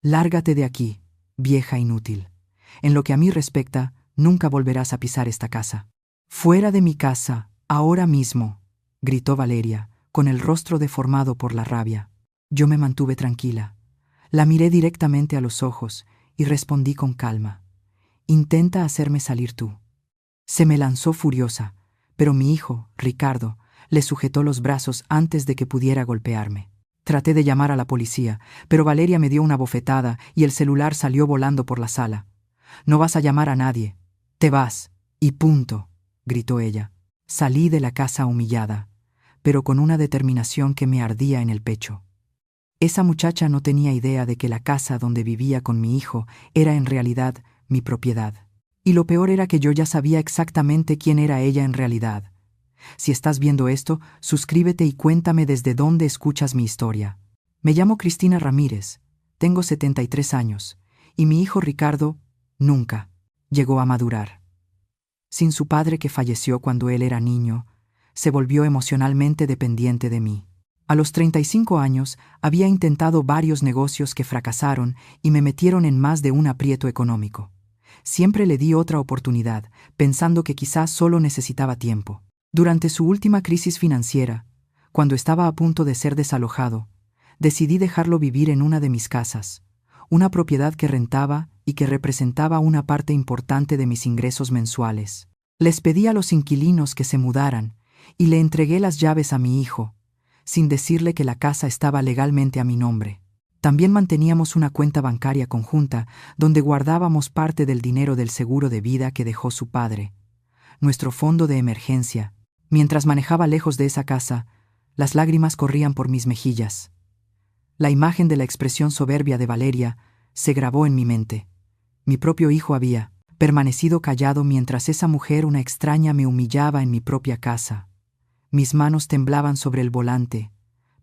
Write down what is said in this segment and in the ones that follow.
Lárgate de aquí, vieja inútil. En lo que a mí respecta, nunca volverás a pisar esta casa. Fuera de mi casa, ahora mismo, gritó Valeria, con el rostro deformado por la rabia. Yo me mantuve tranquila. La miré directamente a los ojos y respondí con calma. Intenta hacerme salir tú. Se me lanzó furiosa, pero mi hijo, Ricardo, le sujetó los brazos antes de que pudiera golpearme. Traté de llamar a la policía, pero Valeria me dio una bofetada y el celular salió volando por la sala. No vas a llamar a nadie. Te vas. Y punto, gritó ella. Salí de la casa humillada, pero con una determinación que me ardía en el pecho. Esa muchacha no tenía idea de que la casa donde vivía con mi hijo era en realidad mi propiedad. Y lo peor era que yo ya sabía exactamente quién era ella en realidad. Si estás viendo esto, suscríbete y cuéntame desde dónde escuchas mi historia. Me llamo Cristina Ramírez, tengo 73 años, y mi hijo Ricardo nunca llegó a madurar. Sin su padre, que falleció cuando él era niño, se volvió emocionalmente dependiente de mí. A los 35 años había intentado varios negocios que fracasaron y me metieron en más de un aprieto económico. Siempre le di otra oportunidad, pensando que quizás solo necesitaba tiempo. Durante su última crisis financiera, cuando estaba a punto de ser desalojado, decidí dejarlo vivir en una de mis casas, una propiedad que rentaba y que representaba una parte importante de mis ingresos mensuales. Les pedí a los inquilinos que se mudaran y le entregué las llaves a mi hijo, sin decirle que la casa estaba legalmente a mi nombre. También manteníamos una cuenta bancaria conjunta donde guardábamos parte del dinero del seguro de vida que dejó su padre, nuestro fondo de emergencia. Mientras manejaba lejos de esa casa, las lágrimas corrían por mis mejillas. La imagen de la expresión soberbia de Valeria se grabó en mi mente. Mi propio hijo había permanecido callado mientras esa mujer, una extraña, me humillaba en mi propia casa. Mis manos temblaban sobre el volante,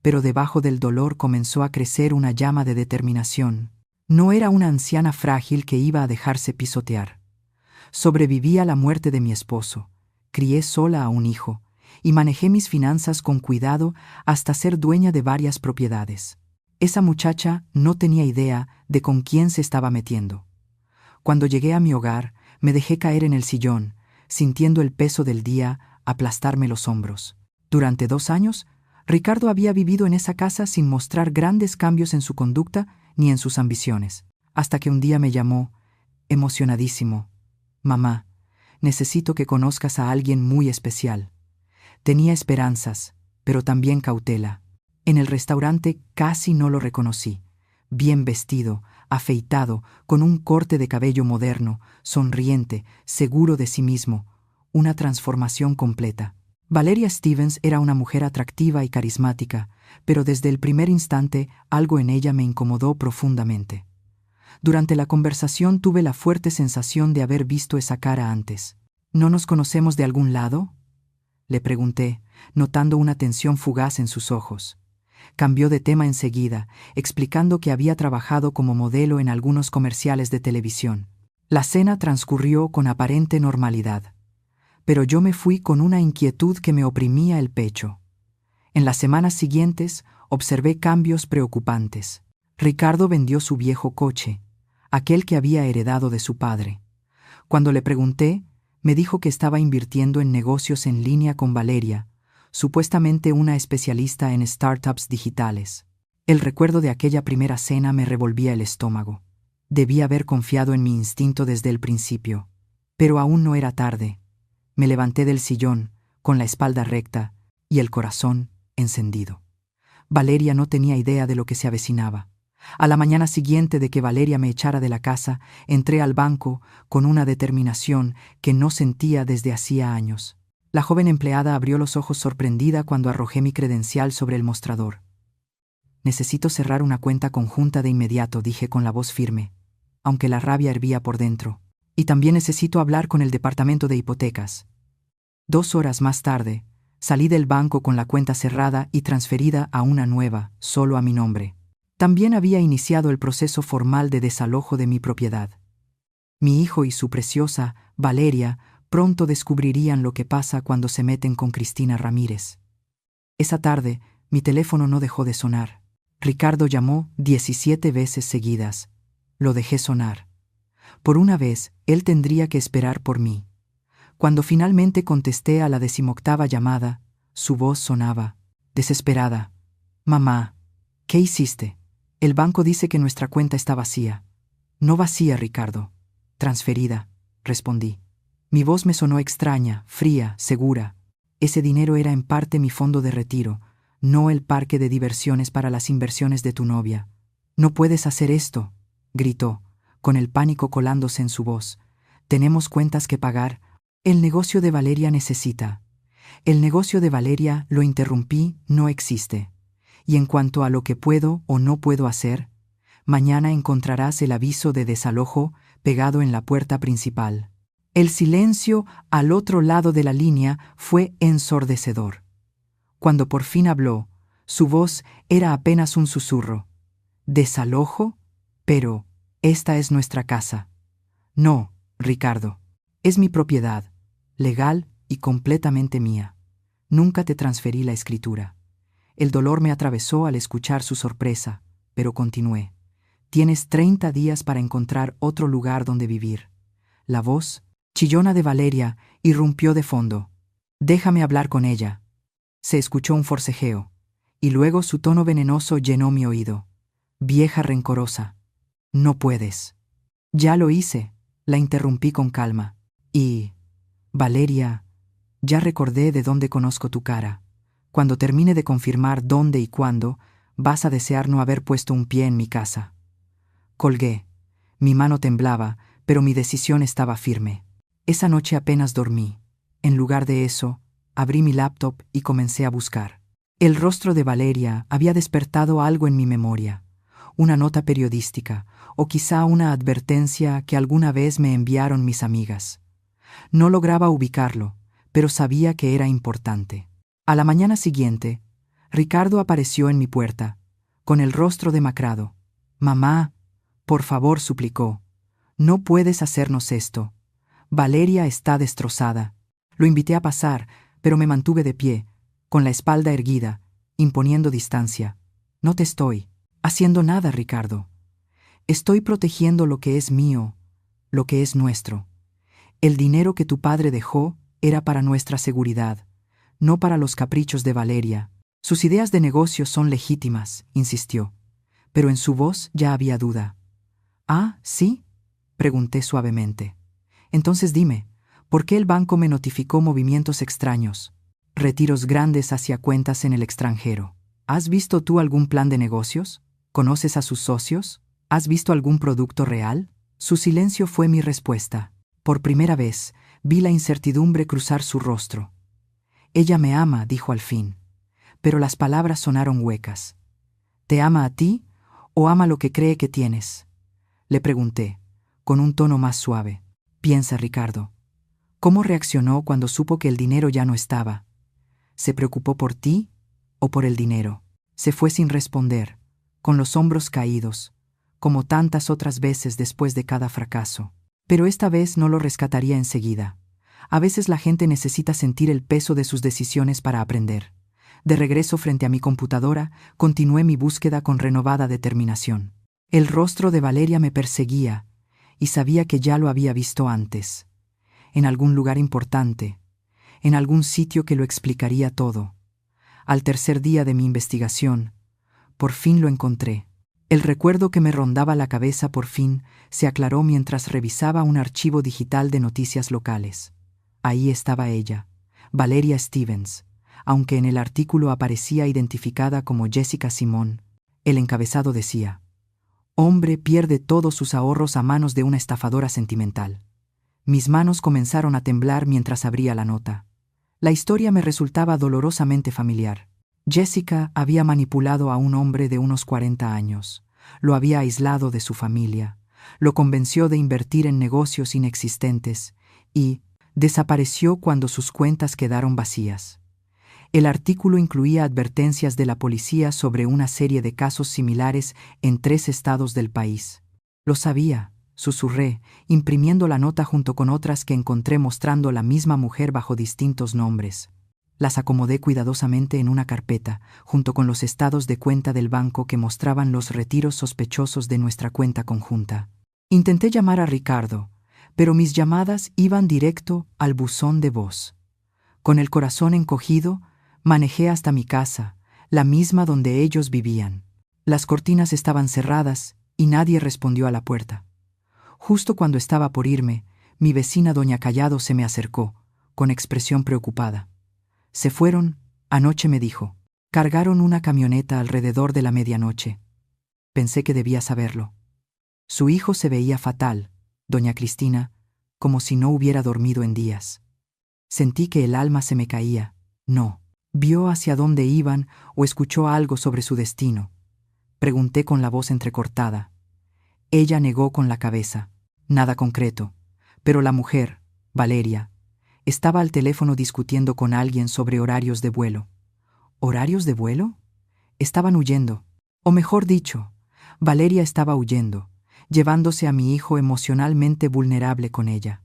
pero debajo del dolor comenzó a crecer una llama de determinación. No era una anciana frágil que iba a dejarse pisotear. Sobreviví a la muerte de mi esposo, crié sola a un hijo y manejé mis finanzas con cuidado hasta ser dueña de varias propiedades. Esa muchacha no tenía idea de con quién se estaba metiendo. Cuando llegué a mi hogar, me dejé caer en el sillón, sintiendo el peso del día aplastarme los hombros. Durante 2 años, Ricardo había vivido en esa casa sin mostrar grandes cambios en su conducta ni en sus ambiciones, hasta que un día me llamó, emocionadísimo. «Mamá, necesito que conozcas a alguien muy especial». Tenía esperanzas, pero también cautela. En el restaurante casi no lo reconocí. Bien vestido, afeitado, con un corte de cabello moderno, sonriente, seguro de sí mismo, una transformación completa. Valeria Stevens era una mujer atractiva y carismática, pero desde el primer instante algo en ella me incomodó profundamente. Durante la conversación tuve la fuerte sensación de haber visto esa cara antes. ¿No nos conocemos de algún lado?, le pregunté, notando una tensión fugaz en sus ojos. Cambió de tema enseguida, explicando que había trabajado como modelo en algunos comerciales de televisión. La cena transcurrió con aparente normalidad, pero yo me fui con una inquietud que me oprimía el pecho. En las semanas siguientes observé cambios preocupantes. Ricardo vendió su viejo coche, aquel que había heredado de su padre. Cuando le pregunté, me dijo que estaba invirtiendo en negocios en línea con Valeria, supuestamente una especialista en startups digitales. El recuerdo de aquella primera cena me revolvía el estómago. Debí haber confiado en mi instinto desde el principio. Pero aún no era tarde. Me levanté del sillón, con la espalda recta y el corazón encendido. Valeria no tenía idea de lo que se avecinaba. A la mañana siguiente de que Valeria me echara de la casa, entré al banco con una determinación que no sentía desde hacía años. La joven empleada abrió los ojos sorprendida cuando arrojé mi credencial sobre el mostrador. «Necesito cerrar una cuenta conjunta de inmediato», dije con la voz firme, aunque la rabia hervía por dentro. «Y también necesito hablar con el departamento de hipotecas». 2 horas más tarde, salí del banco con la cuenta cerrada y transferida a una nueva, solo a mi nombre. También había iniciado el proceso formal de desalojo de mi propiedad. Mi hijo y su preciosa Valeria pronto descubrirían lo que pasa cuando se meten con Cristina Ramírez. Esa tarde, mi teléfono no dejó de sonar. Ricardo llamó 17 veces seguidas, Lo dejé sonar. Por una vez, él tendría que esperar por mí. Cuando finalmente contesté a la 18ª llamada, su voz sonaba, desesperada. Mamá, ¿qué hiciste? El banco dice que nuestra cuenta está vacía. No vacía, Ricardo. Transferida, respondí. Mi voz me sonó extraña, fría, segura. Ese dinero era en parte mi fondo de retiro, no el parque de diversiones para las inversiones de tu novia. No puedes hacer esto, gritó, con el pánico colándose en su voz. Tenemos cuentas que pagar. El negocio de Valeria necesita. El negocio de Valeria, lo interrumpí, no existe. Y en cuanto a lo que puedo o no puedo hacer, mañana encontrarás el aviso de desalojo pegado en la puerta principal. El silencio al otro lado de la línea fue ensordecedor. Cuando por fin habló, su voz era apenas un susurro. ¿Desalojo? Pero, esta es nuestra casa. No, Ricardo. Es mi propiedad, legal y completamente mía. Nunca te transferí la escritura. El dolor me atravesó al escuchar su sorpresa, pero continué. Tienes 30 días para encontrar otro lugar donde vivir. La voz, chillona de Valeria, irrumpió de fondo. Déjame hablar con ella. Se escuchó un forcejeo, y luego su tono venenoso llenó mi oído. Vieja rencorosa. No puedes. Ya lo hice, la interrumpí con calma. Y, Valeria, ya recordé de dónde conozco tu cara. Cuando termine de confirmar dónde y cuándo, vas a desear no haber puesto un pie en mi casa. Colgué. Mi mano temblaba, pero mi decisión estaba firme. Esa noche apenas dormí. En lugar de eso, abrí mi laptop y comencé a buscar. El rostro de Valeria había despertado algo en mi memoria. Una nota periodística, o quizá una advertencia que alguna vez me enviaron mis amigas. No lograba ubicarlo, pero sabía que era importante. A la mañana siguiente, Ricardo apareció en mi puerta, con el rostro demacrado. «Mamá, por favor», suplicó. «No puedes hacernos esto. Valeria está destrozada». Lo invité a pasar, pero me mantuve de pie, con la espalda erguida, imponiendo distancia. «No te estoy haciendo nada, Ricardo. Estoy protegiendo lo que es mío, lo que es nuestro. El dinero que tu padre dejó era para nuestra seguridad, no para los caprichos de Valeria. Sus ideas de negocio son legítimas», insistió, pero en su voz ya había duda. «¿Ah, sí?», pregunté suavemente. «Entonces dime, ¿por qué el banco me notificó movimientos extraños? Retiros grandes hacia cuentas en el extranjero. ¿Has visto tú algún plan de negocios? ¿Conoces a sus socios? ¿Has visto algún producto real?». Su silencio fue mi respuesta. Por primera vez, vi la incertidumbre cruzar su rostro. «Ella me ama», dijo al fin, pero las palabras sonaron huecas. «¿Te ama a ti o ama lo que cree que tienes?», le pregunté, con un tono más suave. «Piensa, Ricardo. ¿Cómo reaccionó cuando supo que el dinero ya no estaba? ¿Se preocupó por ti o por el dinero?». Se fue sin responder, con los hombros caídos, como tantas otras veces después de cada fracaso. Pero esta vez no lo rescataría enseguida. A veces la gente necesita sentir el peso de sus decisiones para aprender. De regreso frente a mi computadora, continué mi búsqueda con renovada determinación. El rostro de Valeria me perseguía, y sabía que ya lo había visto antes. En algún lugar importante, en algún sitio que lo explicaría todo. Al tercer día de mi investigación, por fin lo encontré. El recuerdo que me rondaba la cabeza por fin se aclaró mientras revisaba un archivo digital de noticias locales. Ahí estaba ella, Valeria Stevens, aunque en el artículo aparecía identificada como Jessica Simón. El encabezado decía: «Hombre pierde todos sus ahorros a manos de una estafadora sentimental». Mis manos comenzaron a temblar mientras abría la nota. La historia me resultaba dolorosamente familiar. Jessica había manipulado a un hombre de unos 40 años. Lo había aislado de su familia, lo convenció de invertir en negocios inexistentes y desapareció cuando sus cuentas quedaron vacías. El artículo incluía advertencias de la policía sobre una serie de casos similares en 3 estados del país. «Lo sabía», susurré, imprimiendo la nota junto con otras que encontré mostrando la misma mujer bajo distintos nombres. Las acomodé cuidadosamente en una carpeta, junto con los estados de cuenta del banco que mostraban los retiros sospechosos de nuestra cuenta conjunta. Intenté llamar a Ricardo, pero mis llamadas iban directo al buzón de voz. Con el corazón encogido, manejé hasta mi casa, la misma donde ellos vivían. Las cortinas estaban cerradas y nadie respondió a la puerta. Justo cuando estaba por irme, mi vecina doña Callado se me acercó, con expresión preocupada. «Se fueron, anoche», me dijo. «Cargaron una camioneta alrededor de la medianoche». Pensé que debía saberlo. Su hijo se veía fatal, doña Cristina, como si no hubiera dormido en días. Sentí que el alma se me caía. No. ¿Vio hacia dónde iban o escuchó algo sobre su destino? Pregunté con la voz entrecortada. Ella negó con la cabeza. Nada concreto. Pero la mujer, Valeria, estaba al teléfono discutiendo con alguien sobre horarios de vuelo. ¿Horarios de vuelo? Estaban huyendo. O mejor dicho, Valeria estaba huyendo, llevándose a mi hijo emocionalmente vulnerable con ella.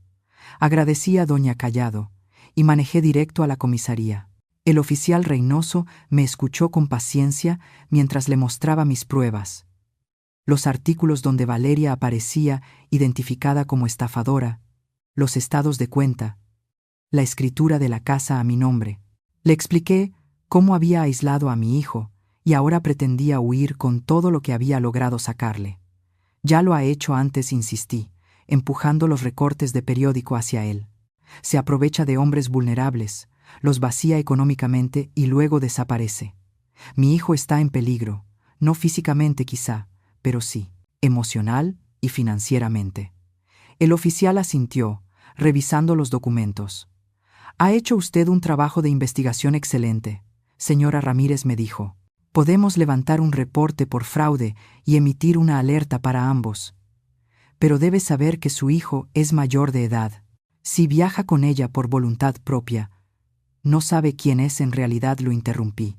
Agradecí a doña Callado y manejé directo a la comisaría. El oficial Reynoso me escuchó con paciencia mientras le mostraba mis pruebas. Los artículos donde Valeria aparecía identificada como estafadora, los estados de cuenta, la escritura de la casa a mi nombre. Le expliqué cómo había aislado a mi hijo y ahora pretendía huir con todo lo que había logrado sacarle. Ya lo ha hecho antes, insistí, empujando los recortes de periódico hacia él. Se aprovecha de hombres vulnerables, los vacía económicamente y luego desaparece. Mi hijo está en peligro, no físicamente quizá, pero sí, emocional y financieramente. El oficial asintió, revisando los documentos. «Ha hecho usted un trabajo de investigación excelente», señora Ramírez me dijo. «Podemos levantar un reporte por fraude y emitir una alerta para ambos. Pero debe saber que su hijo es mayor de edad. Si viaja con ella por voluntad propia, no sabe quién es en realidad». Lo interrumpí,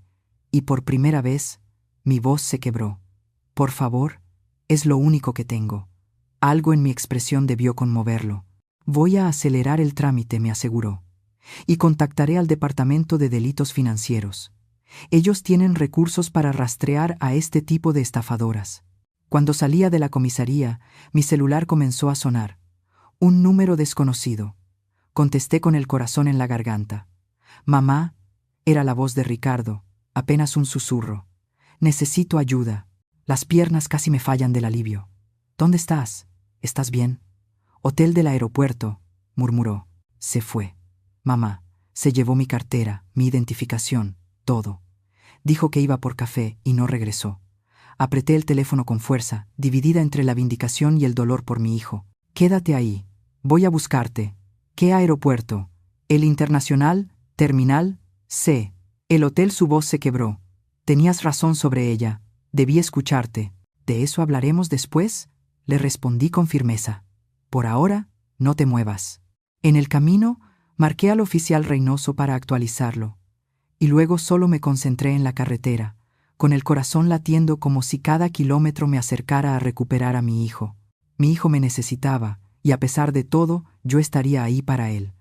y por primera vez mi voz se quebró. «Por favor, es lo único que tengo». Algo en mi expresión debió conmoverlo. «Voy a acelerar el trámite», me aseguró, «y contactaré al Departamento de Delitos Financieros. Ellos tienen recursos para rastrear a este tipo de estafadoras». Cuando salía de la comisaría, mi celular comenzó a sonar. Un número desconocido. Contesté con el corazón en la garganta. «Mamá», era la voz de Ricardo, apenas un susurro. «Necesito ayuda. Las piernas casi me fallan del alivio». «¿Dónde estás? ¿Estás bien?» «Hotel del aeropuerto», murmuró. Se fue. «Mamá, se llevó mi cartera, mi identificación, todo. Dijo que iba por café y no regresó». Apreté el teléfono con fuerza, dividida entre la vindicación y el dolor por mi hijo. «Quédate ahí. Voy a buscarte». «¿Qué aeropuerto?» «El Internacional, Terminal C». El hotel. Su voz se quebró. «Tenías razón sobre ella. Debí escucharte». «¿De eso hablaremos después?», le respondí con firmeza. «Por ahora, no te muevas». En el camino, marqué al oficial Reynoso para actualizarlo. Y luego solo me concentré en la carretera, con el corazón latiendo como si cada kilómetro me acercara a recuperar a mi hijo. Mi hijo me necesitaba, y a pesar de todo, yo estaría ahí para él.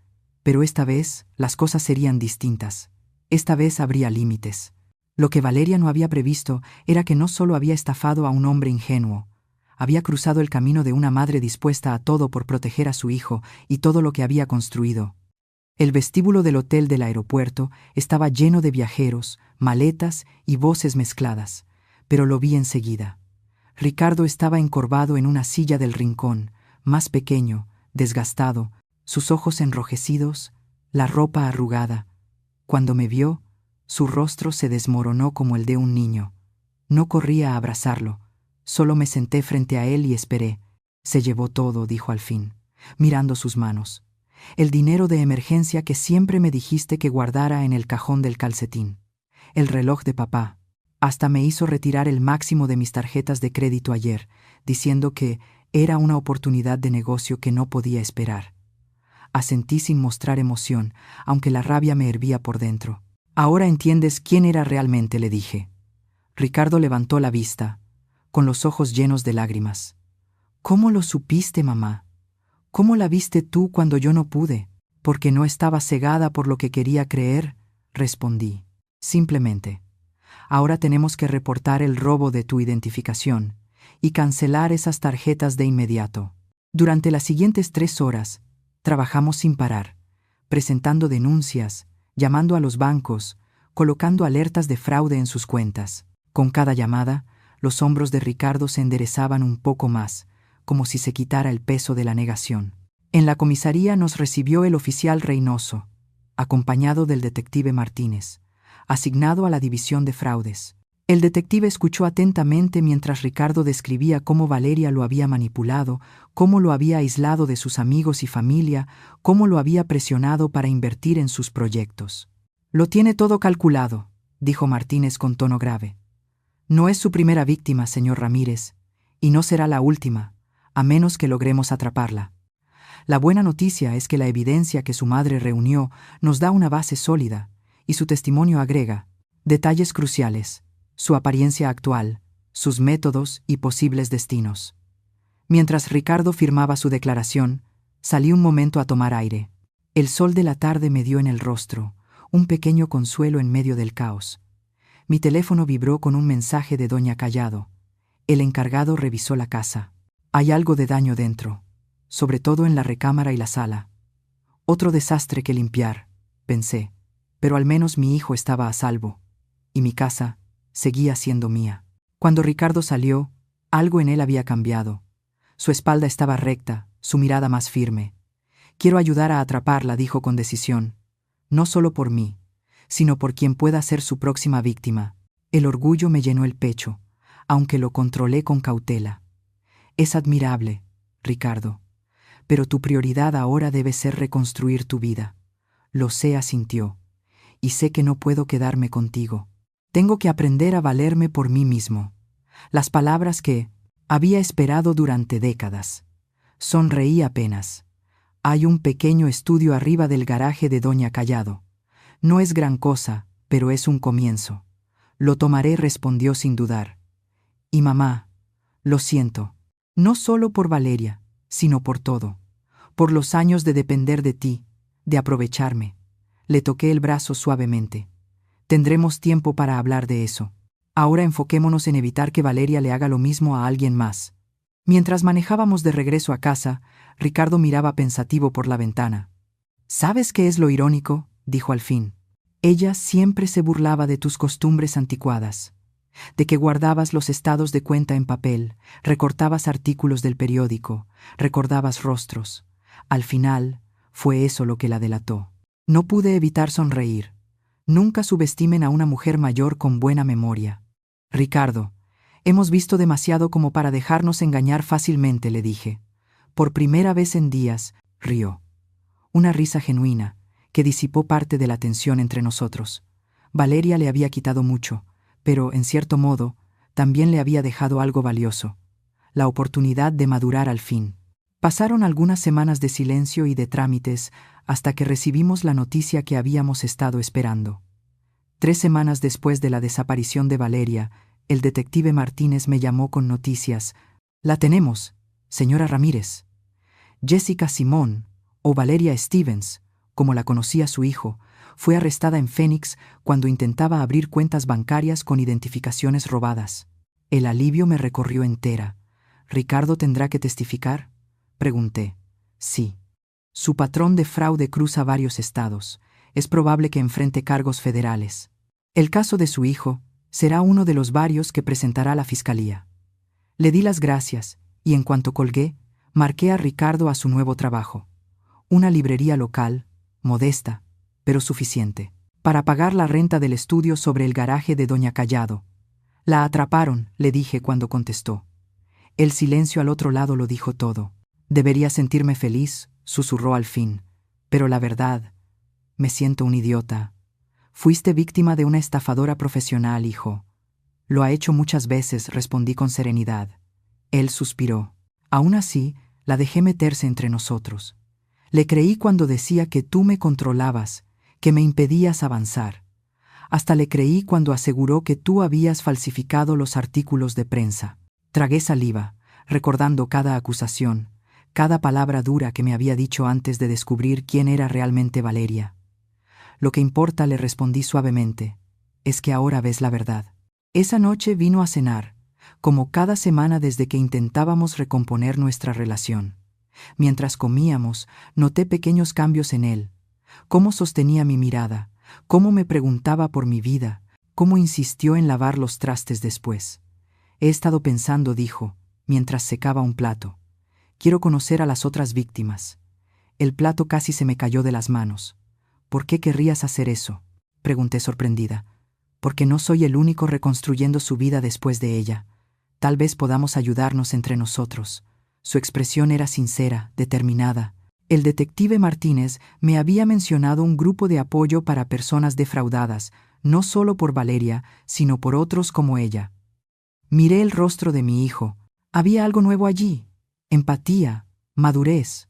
Pero esta vez, las cosas serían distintas. Esta vez habría límites. Lo que Valeria no había previsto era que no solo había estafado a un hombre ingenuo, había cruzado el camino de una madre dispuesta a todo por proteger a su hijo y todo lo que había construido. El vestíbulo del hotel del aeropuerto estaba lleno de viajeros, maletas y voces mezcladas, pero lo vi enseguida. Ricardo estaba encorvado en una silla del rincón, más pequeño, desgastado, sus ojos enrojecidos, la ropa arrugada. Cuando me vio, su rostro se desmoronó como el de un niño. No corrí a abrazarlo, solo me senté frente a él y esperé. «Se llevó todo», dijo al fin, mirando sus manos. «El dinero de emergencia que siempre me dijiste que guardara en el cajón del calcetín. El reloj de papá. Hasta me hizo retirar el máximo de mis tarjetas de crédito ayer, diciendo que era una oportunidad de negocio que no podía esperar». Asentí sin mostrar emoción, aunque la rabia me hervía por dentro. «Ahora entiendes quién era realmente», le dije. Ricardo levantó la vista, con los ojos llenos de lágrimas. «¿Cómo lo supiste, mamá? ¿Cómo la viste tú cuando yo no pude?» «Porque no estaba cegada por lo que quería creer», respondí. Simplemente. Ahora tenemos que reportar el robo de tu identificación y cancelar esas tarjetas de inmediato. Durante las siguientes 3 horas, trabajamos sin parar, presentando denuncias, llamando a los bancos, colocando alertas de fraude en sus cuentas. Con cada llamada, los hombros de Ricardo se enderezaban un poco más, como si se quitara el peso de la negación. En la comisaría nos recibió el oficial Reynoso, acompañado del detective Martínez, asignado a la división de fraudes. El detective escuchó atentamente mientras Ricardo describía cómo Valeria lo había manipulado, cómo lo había aislado de sus amigos y familia, cómo lo había presionado para invertir en sus proyectos. «Lo tiene todo calculado», dijo Martínez con tono grave. «No es su primera víctima, señor Ramírez, y no será la última, a menos que logremos atraparla. La buena noticia es que la evidencia que su madre reunió nos da una base sólida, y su testimonio agrega detalles cruciales, su apariencia actual, sus métodos y posibles destinos». Mientras Ricardo firmaba su declaración, salí un momento a tomar aire. El sol de la tarde me dio en el rostro, un pequeño consuelo en medio del caos. Mi teléfono vibró con un mensaje de doña Callado. El encargado revisó la casa. «Hay algo de daño dentro, sobre todo en la recámara y la sala. Otro desastre que limpiar», pensé, pero al menos mi hijo estaba a salvo, y mi casa seguía siendo mía. Cuando Ricardo salió, algo en él había cambiado. Su espalda estaba recta, su mirada más firme. «Quiero ayudar a atraparla», dijo con decisión. «No solo por mí, sino por quien pueda ser su próxima víctima». El orgullo me llenó el pecho, aunque lo controlé con cautela. «Es admirable, Ricardo, pero tu prioridad ahora debe ser reconstruir tu vida». «Lo sé», asintió, «y sé que no puedo quedarme contigo. Tengo que aprender a valerme por mí mismo». Las palabras que había esperado durante décadas. Sonreí apenas. «Hay un pequeño estudio arriba del garaje de doña Callado. No es gran cosa, pero es un comienzo. Lo tomaré», respondió sin dudar. «Y mamá, lo siento, no solo por Valeria, sino por todo, por los años de depender de ti, de aprovecharme». Le toqué el brazo suavemente. «Tendremos tiempo para hablar de eso. Ahora enfoquémonos en evitar que Valeria le haga lo mismo a alguien más». Mientras manejábamos de regreso a casa, Ricardo miraba pensativo por la ventana. «¿Sabes qué es lo irónico?», dijo al fin. «Ella siempre se burlaba de tus costumbres anticuadas, de que guardabas los estados de cuenta en papel, recortabas artículos del periódico, recordabas rostros. Al final, fue eso lo que la delató». No pude evitar sonreír. Nunca subestimen a una mujer mayor con buena memoria. «Ricardo, hemos visto demasiado como para dejarnos engañar fácilmente», le dije. Por primera vez en días, rió. Una risa genuina, que disipó parte de la tensión entre nosotros. Valeria le había quitado mucho, pero, en cierto modo, también le había dejado algo valioso: la oportunidad de madurar al fin. Pasaron algunas semanas de silencio y de trámites hasta que recibimos la noticia que habíamos estado esperando. 3 semanas después de la desaparición de Valeria, el detective Martínez me llamó con noticias. «La tenemos, señora Ramírez. Jessica Simón, o Valeria Stevens, como la conocía su hijo, fue arrestada en Phoenix cuando intentaba abrir cuentas bancarias con identificaciones robadas». El alivio me recorrió entera. «¿Ricardo tendrá que testificar?», pregunté. «Sí. Su patrón de fraude cruza varios estados. Es probable que enfrente cargos federales. El caso de su hijo será uno de los varios que presentará la fiscalía». Le di las gracias y, en cuanto colgué, marqué a Ricardo a su nuevo trabajo. Una librería local, modesta, pero suficiente, para pagar la renta del estudio sobre el garaje de doña Callado. «La atraparon», le dije cuando contestó. El silencio al otro lado lo dijo todo. «Debería sentirme feliz», susurró al fin, «pero la verdad, me siento un idiota». «Fuiste víctima de una estafadora profesional, hijo». «Lo ha hecho muchas veces», respondí con serenidad. Él suspiró. «Aún así, la dejé meterse entre nosotros. Le creí cuando decía que tú me controlabas, que me impedías avanzar. Hasta le creí cuando aseguró que tú habías falsificado los artículos de prensa». Tragué saliva, recordando cada acusación, cada palabra dura que me había dicho antes de descubrir quién era realmente Valeria. Lo que importa, le respondí suavemente, es que ahora ves la verdad. Esa noche vino a cenar, como cada semana desde que intentábamos recomponer nuestra relación. Mientras comíamos, noté pequeños cambios en él, cómo sostenía mi mirada, cómo me preguntaba por mi vida, cómo insistió en lavar los trastes después. He estado pensando, dijo, mientras secaba un plato. Quiero conocer a las otras víctimas. El plato casi se me cayó de las manos. ¿Por qué querrías hacer eso?, pregunté sorprendida. Porque no soy el único reconstruyendo su vida después de ella. Tal vez podamos ayudarnos entre nosotros. Su expresión era sincera, determinada. El detective Martínez me había mencionado un grupo de apoyo para personas defraudadas, no solo por Valeria, sino por otros como ella. Miré el rostro de mi hijo. Había algo nuevo allí. Empatía, madurez.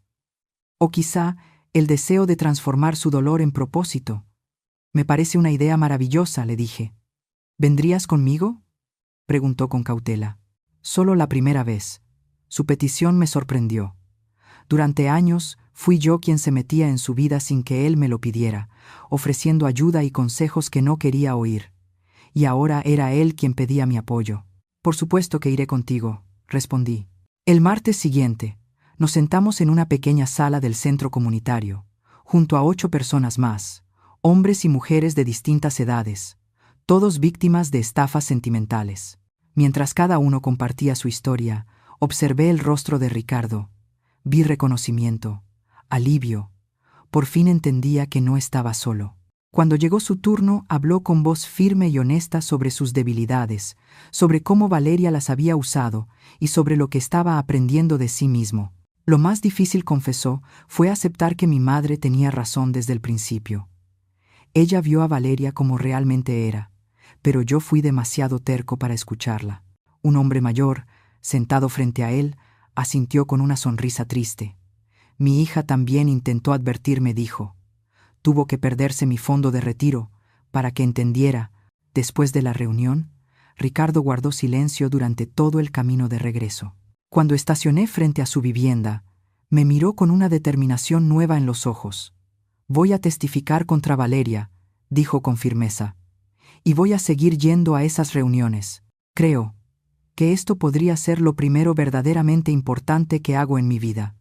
O quizá el deseo de transformar su dolor en propósito. Me parece una idea maravillosa, le dije. ¿Vendrías conmigo?, preguntó con cautela. Solo la primera vez. Su petición me sorprendió. Durante años fui yo quien se metía en su vida sin que él me lo pidiera, ofreciendo ayuda y consejos que no quería oír. Y ahora era él quien pedía mi apoyo. Por supuesto que iré contigo, respondí. El martes siguiente, nos sentamos en una pequeña sala del centro comunitario, junto a 8 personas más, hombres y mujeres de distintas edades, todos víctimas de estafas sentimentales. Mientras cada uno compartía su historia, observé el rostro de Ricardo. Vi reconocimiento, alivio. Por fin entendía que no estaba solo. Cuando llegó su turno, habló con voz firme y honesta sobre sus debilidades, sobre cómo Valeria las había usado y sobre lo que estaba aprendiendo de sí mismo. Lo más difícil, confesó, fue aceptar que mi madre tenía razón desde el principio. Ella vio a Valeria como realmente era, pero yo fui demasiado terco para escucharla. Un hombre mayor, sentado frente a él, asintió con una sonrisa triste. Mi hija también intentó advertirme, dijo. Tuvo que perderse mi fondo de retiro para que entendiera. Después de la reunión, Ricardo guardó silencio durante todo el camino de regreso. Cuando estacioné frente a su vivienda, me miró con una determinación nueva en los ojos. Voy a testificar contra Valeria, dijo con firmeza. Y voy a seguir yendo a esas reuniones. Creo que esto podría ser lo primero verdaderamente importante que hago en mi vida.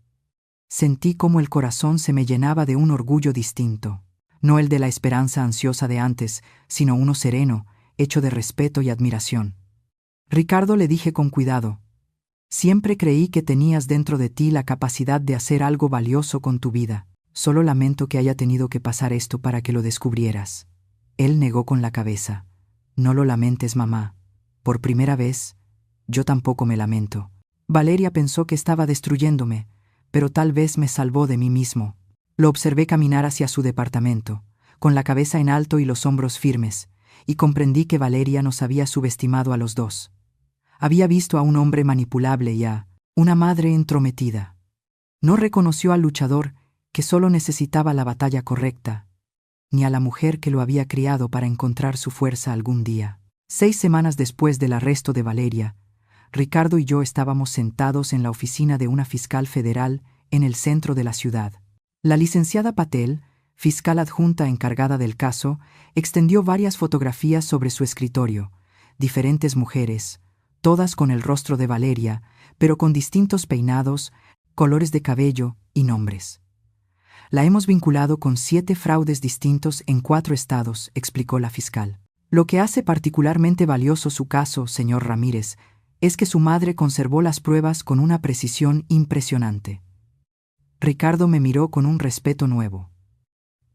Sentí como el corazón se me llenaba de un orgullo distinto. No el de la esperanza ansiosa de antes, sino uno sereno, hecho de respeto y admiración. Ricardo, le dije con cuidado, siempre creí que tenías dentro de ti la capacidad de hacer algo valioso con tu vida. Solo lamento que haya tenido que pasar esto para que lo descubrieras. Él negó con la cabeza. No lo lamentes, mamá. Por primera vez, yo tampoco me lamento. Valeria pensó que estaba destruyéndome, pero tal vez me salvó de mí mismo. Lo observé caminar hacia su departamento, con la cabeza en alto y los hombros firmes, y comprendí que Valeria nos había subestimado a los dos. Había visto a un hombre manipulable y a una madre entrometida. No reconoció al luchador que solo necesitaba la batalla correcta, ni a la mujer que lo había criado para encontrar su fuerza algún día. 6 semanas después del arresto de Valeria, Ricardo y yo estábamos sentados en la oficina de una fiscal federal en el centro de la ciudad. La licenciada Patel, fiscal adjunta encargada del caso, extendió varias fotografías sobre su escritorio, diferentes mujeres, todas con el rostro de Valeria, pero con distintos peinados, colores de cabello y nombres. La hemos vinculado con 7 fraudes distintos en 4 estados, explicó la fiscal. Lo que hace particularmente valioso su caso, señor Ramírez, es que su madre conservó las pruebas con una precisión impresionante. Ricardo me miró con un respeto nuevo.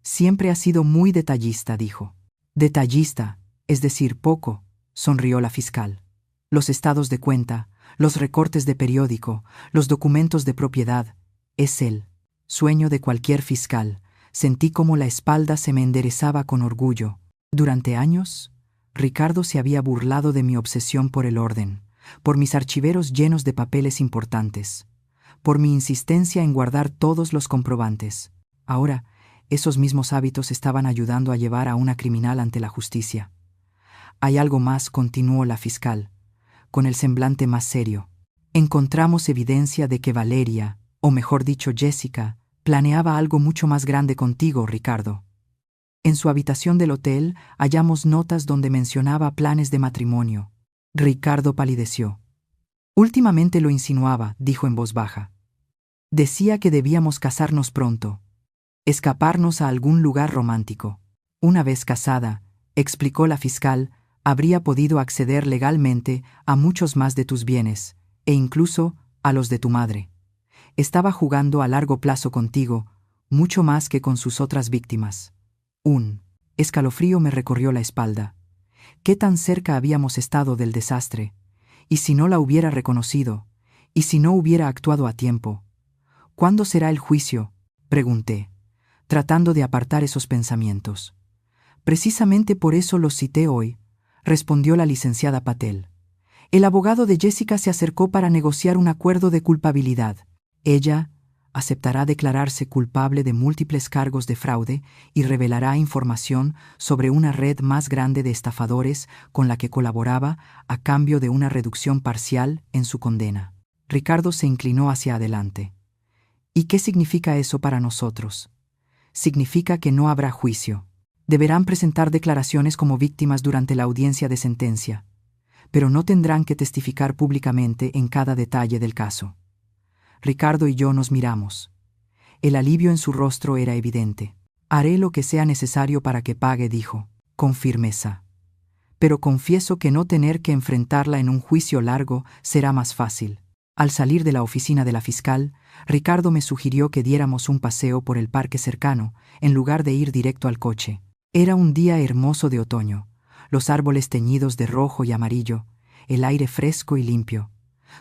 Siempre ha sido muy detallista, dijo. Detallista, es decir, poco, sonrió la fiscal. Los estados de cuenta, los recortes de periódico, los documentos de propiedad, es él. Sueño de cualquier fiscal. Sentí como la espalda se me enderezaba con orgullo. Durante años, Ricardo se había burlado de mi obsesión por el orden, por mis archiveros llenos de papeles importantes, por mi insistencia en guardar todos los comprobantes. Ahora, esos mismos hábitos estaban ayudando a llevar a una criminal ante la justicia. Hay algo más, continuó la fiscal, con el semblante más serio. Encontramos evidencia de que Valeria, o mejor dicho Jessica, planeaba algo mucho más grande contigo, Ricardo. En su habitación del hotel hallamos notas donde mencionaba planes de matrimonio. Ricardo palideció. Últimamente lo insinuaba, dijo en voz baja. Decía que debíamos casarnos pronto. Escaparnos a algún lugar romántico. Una vez casada, explicó la fiscal, habría podido acceder legalmente a muchos más de tus bienes, e incluso a los de tu madre. Estaba jugando a largo plazo contigo, mucho más que con sus otras víctimas. Un escalofrío me recorrió la espalda. ¿Qué tan cerca habíamos estado del desastre? ¿Y si no la hubiera reconocido? ¿Y si no hubiera actuado a tiempo? ¿Cuándo será el juicio?, pregunté, tratando de apartar esos pensamientos. Precisamente por eso los cité hoy, respondió la licenciada Patel. El abogado de Jessica se acercó para negociar un acuerdo de culpabilidad. Ella aceptará declararse culpable de múltiples cargos de fraude y revelará información sobre una red más grande de estafadores con la que colaboraba a cambio de una reducción parcial en su condena. Ricardo se inclinó hacia adelante. ¿Y qué significa eso para nosotros? Significa que no habrá juicio. Deberán presentar declaraciones como víctimas durante la audiencia de sentencia, pero no tendrán que testificar públicamente en cada detalle del caso. Ricardo y yo nos miramos. El alivio en su rostro era evidente. Haré lo que sea necesario para que pague, dijo, con firmeza. Pero confieso que no tener que enfrentarla en un juicio largo será más fácil. Al salir de la oficina de la fiscal, Ricardo me sugirió que diéramos un paseo por el parque cercano, en lugar de ir directo al coche. Era un día hermoso de otoño, los árboles teñidos de rojo y amarillo, el aire fresco y limpio.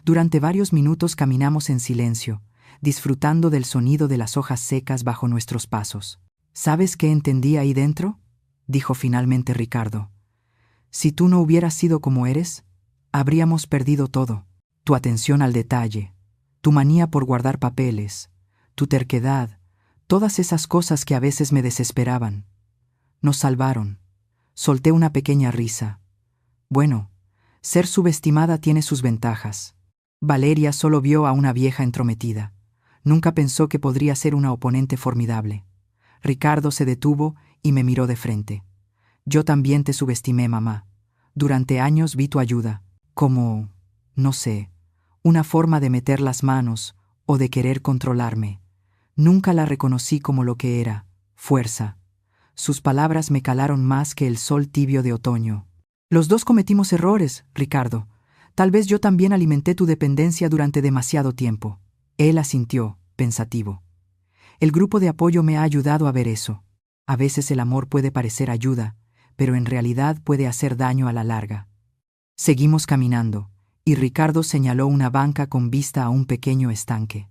Durante varios minutos caminamos en silencio, disfrutando del sonido de las hojas secas bajo nuestros pasos. ¿Sabes qué entendí ahí dentro?, dijo finalmente Ricardo. Si tú no hubieras sido como eres, habríamos perdido todo. Tu atención al detalle, tu manía por guardar papeles, tu terquedad, todas esas cosas que a veces me desesperaban. Nos salvaron. Solté una pequeña risa. Bueno, ser subestimada tiene sus ventajas. Valeria solo vio a una vieja entrometida. Nunca pensó que podría ser una oponente formidable. Ricardo se detuvo y me miró de frente. Yo también te subestimé, mamá. Durante años vi tu ayuda, como, no sé, una forma de meter las manos o de querer controlarme. Nunca la reconocí como lo que era, fuerza. Sus palabras me calaron más que el sol tibio de otoño. Los dos cometimos errores, Ricardo. Tal vez yo también alimenté tu dependencia durante demasiado tiempo. Él asintió, pensativo. El grupo de apoyo me ha ayudado a ver eso. A veces el amor puede parecer ayuda, pero en realidad puede hacer daño a la larga. Seguimos caminando, y Ricardo señaló una banca con vista a un pequeño estanque.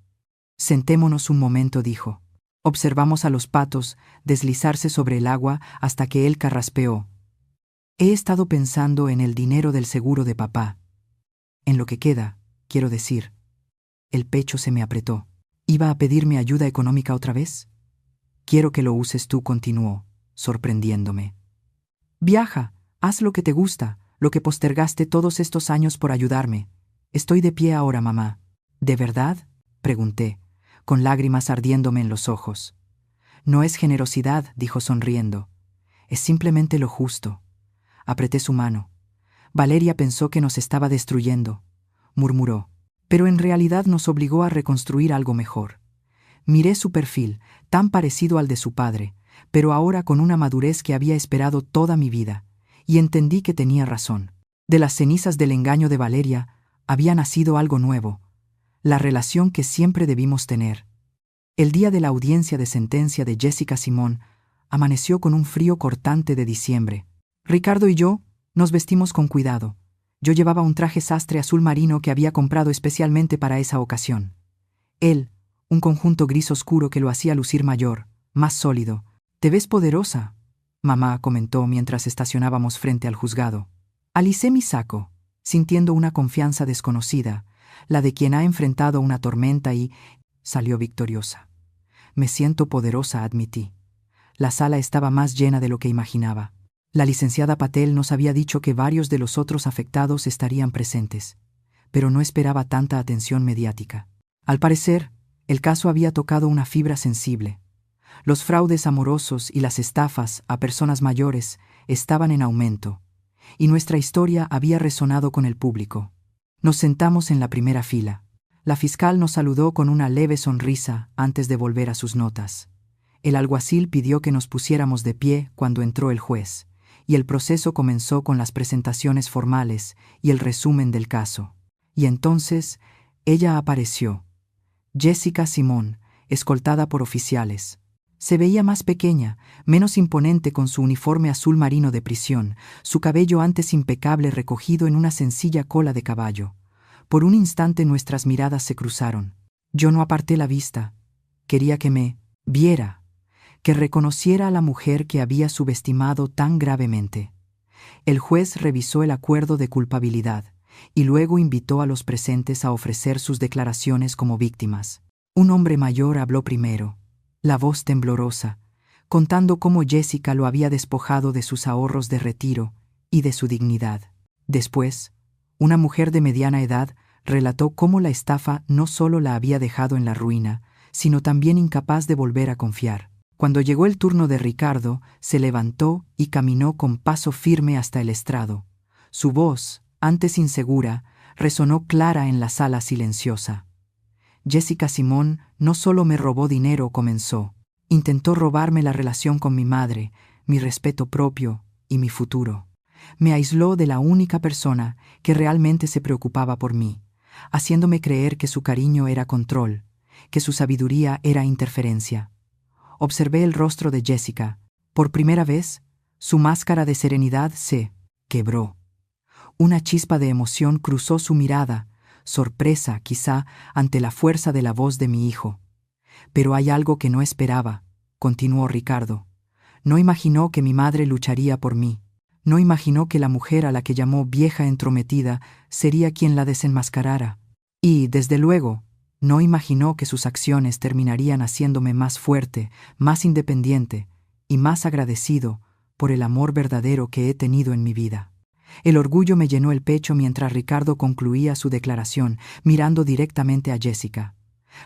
Sentémonos un momento, dijo. Observamos a los patos deslizarse sobre el agua hasta que él carraspeó. He estado pensando en el dinero del seguro de papá. En lo que queda, quiero decir. El pecho se me apretó. ¿Iba a pedirme ayuda económica otra vez? Quiero que lo uses tú, continuó, sorprendiéndome. Viaja, haz lo que te gusta, lo que postergaste todos estos años por ayudarme. Estoy de pie ahora, mamá. ¿De verdad?, pregunté, con lágrimas ardiéndome en los ojos. No es generosidad, dijo sonriendo. Es simplemente lo justo. Apreté su mano. Valeria pensó que nos estaba destruyendo, murmuró, pero en realidad nos obligó a reconstruir algo mejor. Miré su perfil, tan parecido al de su padre, pero ahora con una madurez que había esperado toda mi vida, y entendí que tenía razón. De las cenizas del engaño de Valeria había nacido algo nuevo, la relación que siempre debimos tener. El día de la audiencia de sentencia de Jessica Simón amaneció con un frío cortante de diciembre. Ricardo y yo nos vestimos con cuidado. Yo llevaba un traje sastre azul marino que había comprado especialmente para esa ocasión. Él, un conjunto gris oscuro que lo hacía lucir mayor, más sólido. «Te ves poderosa», mamá comentó mientras estacionábamos frente al juzgado. Alicé mi saco, sintiendo una confianza desconocida, la de quien ha enfrentado una tormenta y salió victoriosa. Me siento poderosa, admití. La sala estaba más llena de lo que imaginaba. La licenciada Patel nos había dicho que varios de los otros afectados estarían presentes, pero no esperaba tanta atención mediática. Al parecer, el caso había tocado una fibra sensible. Los fraudes amorosos y las estafas a personas mayores estaban en aumento, y nuestra historia había resonado con el público. Nos sentamos en la primera fila. La fiscal nos saludó con una leve sonrisa antes de volver a sus notas. El alguacil pidió que nos pusiéramos de pie cuando entró el juez, y el proceso comenzó con las presentaciones formales y el resumen del caso. Y entonces, ella apareció. Jessica Simón, escoltada por oficiales. Se veía más pequeña, menos imponente con su uniforme azul marino de prisión, su cabello antes impecable recogido en una sencilla cola de caballo. Por un instante nuestras miradas se cruzaron. Yo no aparté la vista. Quería que me viera, que reconociera a la mujer que había subestimado tan gravemente. El juez revisó el acuerdo de culpabilidad y luego invitó a los presentes a ofrecer sus declaraciones como víctimas. Un hombre mayor habló primero, la voz temblorosa, contando cómo Jessica lo había despojado de sus ahorros de retiro y de su dignidad. Después, una mujer de mediana edad relató cómo la estafa no solo la había dejado en la ruina, sino también incapaz de volver a confiar. Cuando llegó el turno de Ricardo, se levantó y caminó con paso firme hasta el estrado. Su voz, antes insegura, resonó clara en la sala silenciosa. Jessica Simón no solo me robó dinero, comenzó. Intentó robarme la relación con mi madre, mi respeto propio y mi futuro. Me aisló de la única persona que realmente se preocupaba por mí, haciéndome creer que su cariño era control, que su sabiduría era interferencia. Observé el rostro de Jessica. Por primera vez, su máscara de serenidad se quebró. Una chispa de emoción cruzó su mirada, sorpresa, quizá, ante la fuerza de la voz de mi hijo. Pero hay algo que no esperaba, continuó Ricardo. No imaginó que mi madre lucharía por mí. No imaginó que la mujer a la que llamó vieja entrometida sería quien la desenmascarara. Y, desde luego, no imaginó que sus acciones terminarían haciéndome más fuerte, más independiente y más agradecido por el amor verdadero que he tenido en mi vida. El orgullo me llenó el pecho mientras Ricardo concluía su declaración, mirando directamente a Jessica.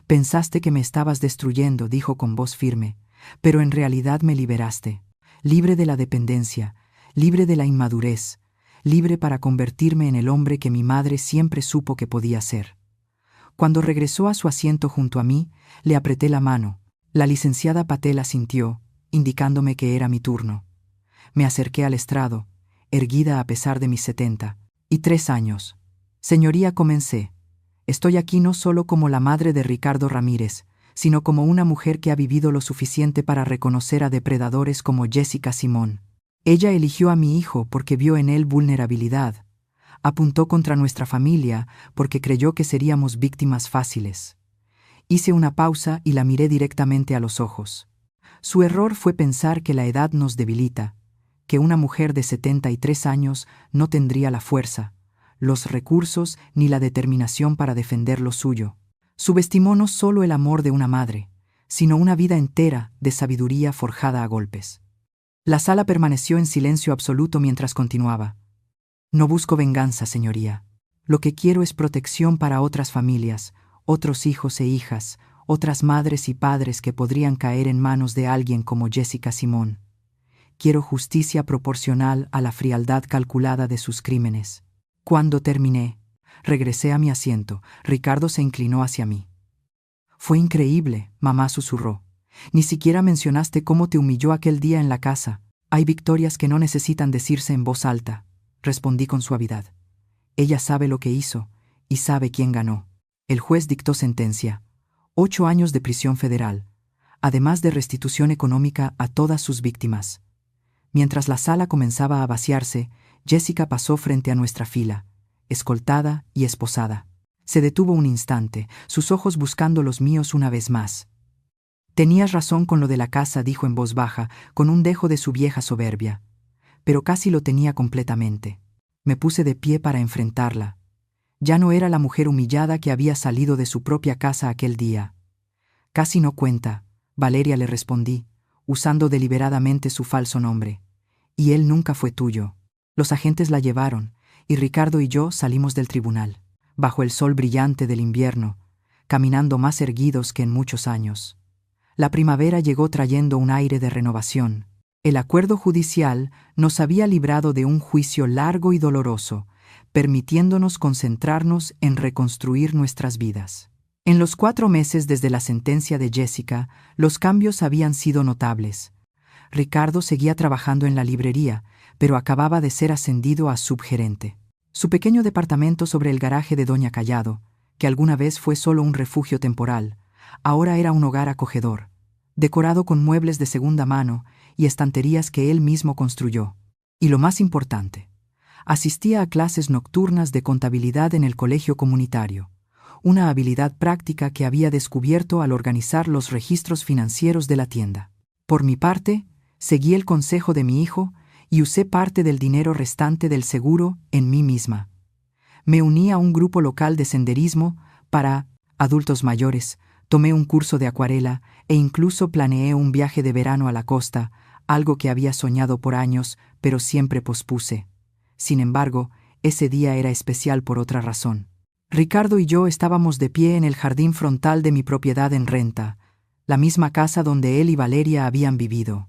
«Pensaste que me estabas destruyendo», dijo con voz firme, «pero en realidad me liberaste, libre de la dependencia, libre de la inmadurez, libre para convertirme en el hombre que mi madre siempre supo que podía ser». Cuando regresó a su asiento junto a mí, le apreté la mano. La licenciada Patel asintió, indicándome que era mi turno. Me acerqué al estrado, erguida a pesar de mis 73 años. «Señoría», comencé, «estoy aquí no solo como la madre de Ricardo Ramírez, sino como una mujer que ha vivido lo suficiente para reconocer a depredadores como Jessica Simón. Ella eligió a mi hijo porque vio en él vulnerabilidad. Apuntó contra nuestra familia porque creyó que seríamos víctimas fáciles». Hice una pausa y la miré directamente a los ojos. Su error fue pensar que la edad nos debilita, que una mujer de 73 años no tendría la fuerza, los recursos ni la determinación para defender lo suyo. Subestimó no solo el amor de una madre, sino una vida entera de sabiduría forjada a golpes. La sala permaneció en silencio absoluto mientras continuaba. «No busco venganza, señoría. Lo que quiero es protección para otras familias, otros hijos e hijas, otras madres y padres que podrían caer en manos de alguien como Jessica Simón. Quiero justicia proporcional a la frialdad calculada de sus crímenes». Cuando terminé, regresé a mi asiento. Ricardo se inclinó hacia mí. «Fue increíble», mamá susurró. «Ni siquiera mencionaste cómo te humilló aquel día en la casa». «Hay victorias que no necesitan decirse en voz alta», respondí con suavidad. «Ella sabe lo que hizo y sabe quién ganó». El juez dictó sentencia: 8 años de prisión federal, además de restitución económica a todas sus víctimas. Mientras la sala comenzaba a vaciarse, Jessica pasó frente a nuestra fila, escoltada y esposada. Se detuvo un instante, sus ojos buscando los míos una vez más. «Tenías razón con lo de la casa», dijo en voz baja, con un dejo de su vieja soberbia. Pero casi lo tenía completamente. Me puse de pie para enfrentarla. Ya no era la mujer humillada que había salido de su propia casa aquel día. «Casi no cuenta», Valeria, le respondí, usando deliberadamente su falso nombre. «Y él nunca fue tuyo». Los agentes la llevaron, y Ricardo y yo salimos del tribunal, bajo el sol brillante del invierno, caminando más erguidos que en muchos años. La primavera llegó trayendo un aire de renovación. El acuerdo judicial nos había librado de un juicio largo y doloroso, permitiéndonos concentrarnos en reconstruir nuestras vidas. En los 4 meses desde la sentencia de Jessica, los cambios habían sido notables. Ricardo seguía trabajando en la librería, pero acababa de ser ascendido a subgerente. Su pequeño departamento sobre el garaje de Doña Callado, que alguna vez fue solo un refugio temporal, ahora era un hogar acogedor, decorado con muebles de segunda mano y estanterías que él mismo construyó. Y lo más importante, asistía a clases nocturnas de contabilidad en el colegio comunitario, una habilidad práctica que había descubierto al organizar los registros financieros de la tienda. Por mi parte, seguí el consejo de mi hijo y usé parte del dinero restante del seguro en mí misma. Me uní a un grupo local de senderismo para adultos mayores, tomé un curso de acuarela e incluso planeé un viaje de verano a la costa, algo que había soñado por años, pero siempre pospuse. Sin embargo, ese día era especial por otra razón. Ricardo y yo estábamos de pie en el jardín frontal de mi propiedad en renta, la misma casa donde él y Valeria habían vivido,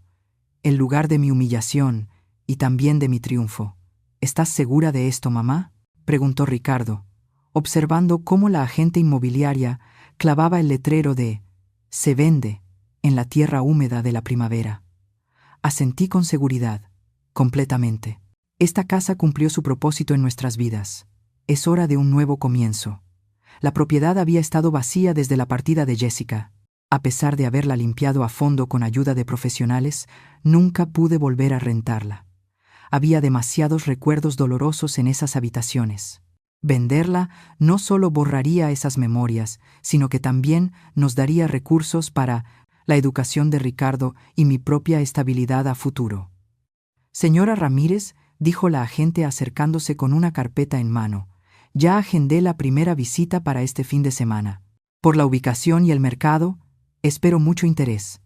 el lugar de mi humillación y también de mi triunfo. ¿Estás segura de esto, mamá?, preguntó Ricardo, observando cómo la agente inmobiliaria clavaba el letrero de «Se vende» en la tierra húmeda de la primavera. Asentí con seguridad, completamente. Esta casa cumplió su propósito en nuestras vidas. Es hora de un nuevo comienzo. La propiedad había estado vacía desde la partida de Jessica. A pesar de haberla limpiado a fondo con ayuda de profesionales, nunca pude volver a rentarla. Había demasiados recuerdos dolorosos en esas habitaciones. Venderla no solo borraría esas memorias, sino que también nos daría recursos para la educación de Ricardo y mi propia estabilidad a futuro. Señora Ramírez, dijo la agente acercándose con una carpeta en mano, ya agendé la primera visita para este fin de semana. Por la ubicación y el mercado, espero mucho interés.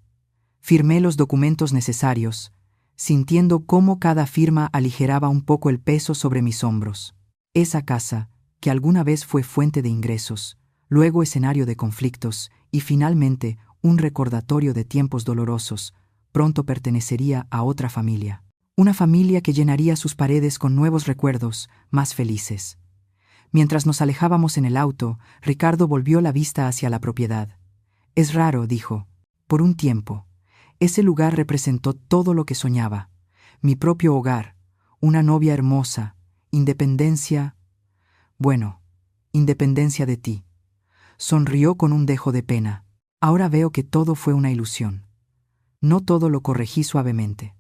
Firmé los documentos necesarios, sintiendo cómo cada firma aligeraba un poco el peso sobre mis hombros. Esa casa, que alguna vez fue fuente de ingresos, luego escenario de conflictos y finalmente un recordatorio de tiempos dolorosos, pronto pertenecería a otra familia. Una familia que llenaría sus paredes con nuevos recuerdos, más felices. Mientras nos alejábamos en el auto, Ricardo volvió la vista hacia la propiedad. Es raro, dijo. Por un tiempo. Ese lugar representó todo lo que soñaba. Mi propio hogar, una novia hermosa, independencia... Bueno, independencia de ti. Sonrió con un dejo de pena. Ahora veo que todo fue una ilusión. No todo lo corregí suavemente.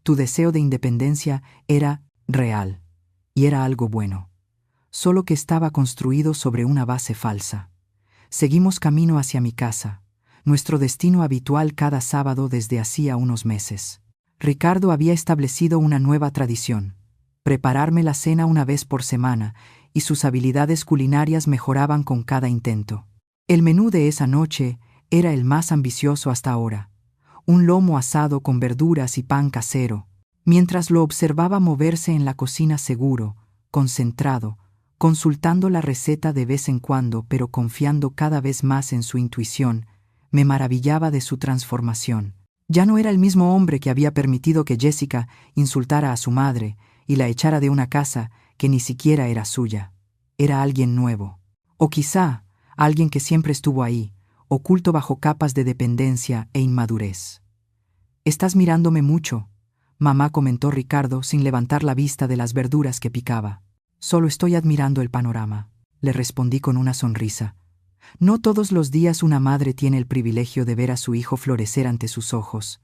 Tu deseo de independencia era real, y era algo bueno. Solo que estaba construido sobre una base falsa. Seguimos camino hacia mi casa, nuestro destino habitual cada sábado desde hacía unos meses. Ricardo había establecido una nueva tradición: prepararme la cena una vez por semana, y sus habilidades culinarias mejoraban con cada intento. El menú de esa noche era el más ambicioso hasta ahora: un lomo asado con verduras y pan casero. Mientras lo observaba moverse en la cocina seguro, concentrado, consultando la receta de vez en cuando, pero confiando cada vez más en su intuición, me maravillaba de su transformación. Ya no era el mismo hombre que había permitido que Jessica insultara a su madre y la echara de una casa que ni siquiera era suya. Era alguien nuevo. O quizá alguien que siempre estuvo ahí, oculto bajo capas de dependencia e inmadurez. «Estás mirándome mucho», mamá, comentó Ricardo sin levantar la vista de las verduras que picaba. «Solo estoy admirando el panorama», le respondí con una sonrisa. No todos los días una madre tiene el privilegio de ver a su hijo florecer ante sus ojos.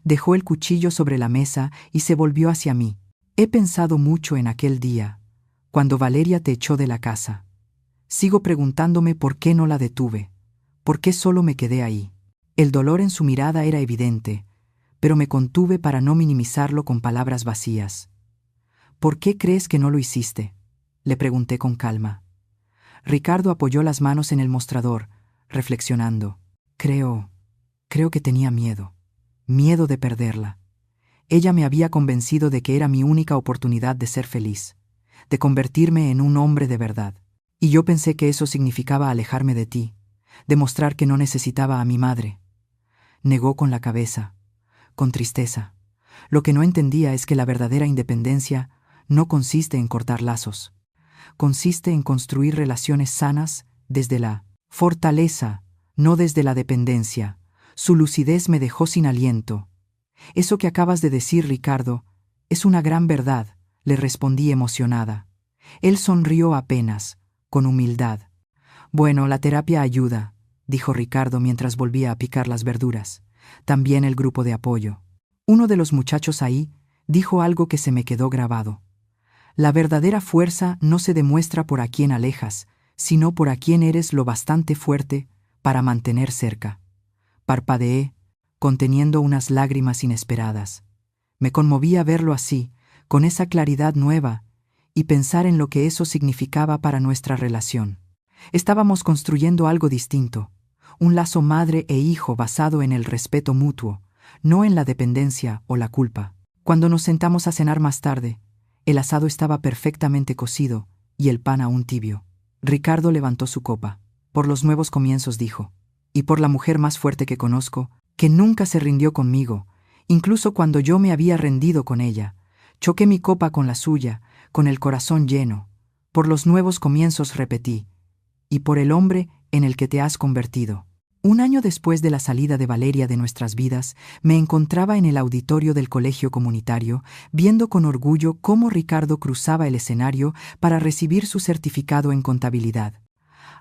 Dejó el cuchillo sobre la mesa y se volvió hacia mí. «He pensado mucho en aquel día, cuando Valeria te echó de la casa. Sigo preguntándome por qué no la detuve, por qué solo me quedé ahí». El dolor en su mirada era evidente, pero me contuve para no minimizarlo con palabras vacías. «¿Por qué crees que no lo hiciste?», le pregunté con calma. Ricardo apoyó las manos en el mostrador, reflexionando. Creo que tenía miedo. Miedo de perderla. Ella me había convencido de que era mi única oportunidad de ser feliz, de convertirme en un hombre de verdad. Y yo pensé que eso significaba alejarme de ti, demostrar que no necesitaba a mi madre. negó con la cabeza, con tristeza. Lo que no entendía es que la verdadera independencia no consiste en cortar lazos. Consiste en construir relaciones sanas desde la fortaleza, no desde la dependencia. Su lucidez me dejó sin aliento. Eso que acabas de decir, Ricardo, es una gran verdad, le respondí emocionada. Él sonrió apenas, con humildad. Bueno, la terapia ayuda, dijo Ricardo mientras volvía a picar las verduras. También el grupo de apoyo. Uno de los muchachos ahí dijo algo que se me quedó grabado. La verdadera fuerza no se demuestra por a quién alejas, sino por a quién eres lo bastante fuerte para mantener cerca. Parpadeé, conteniendo unas lágrimas inesperadas. Me conmovía verlo así, con esa claridad nueva, y pensar en lo que eso significaba para nuestra relación. Estábamos construyendo algo distinto, un lazo madre e hijo basado en el respeto mutuo, no en la dependencia o la culpa. Cuando nos sentamos a cenar más tarde, el asado estaba perfectamente cocido y el pan aún tibio. Ricardo levantó su copa. Por los nuevos comienzos, dijo, y por la mujer más fuerte que conozco, que nunca se rindió conmigo, incluso cuando yo me había rendido con ella. Choqué mi copa con la suya, con el corazón lleno. Por los nuevos comienzos, repetí, y por el hombre en el que te has convertido. Un año después de la salida de Valeria de nuestras vidas, me encontraba en el auditorio del colegio comunitario, viendo con orgullo cómo Ricardo cruzaba el escenario para recibir su certificado en contabilidad.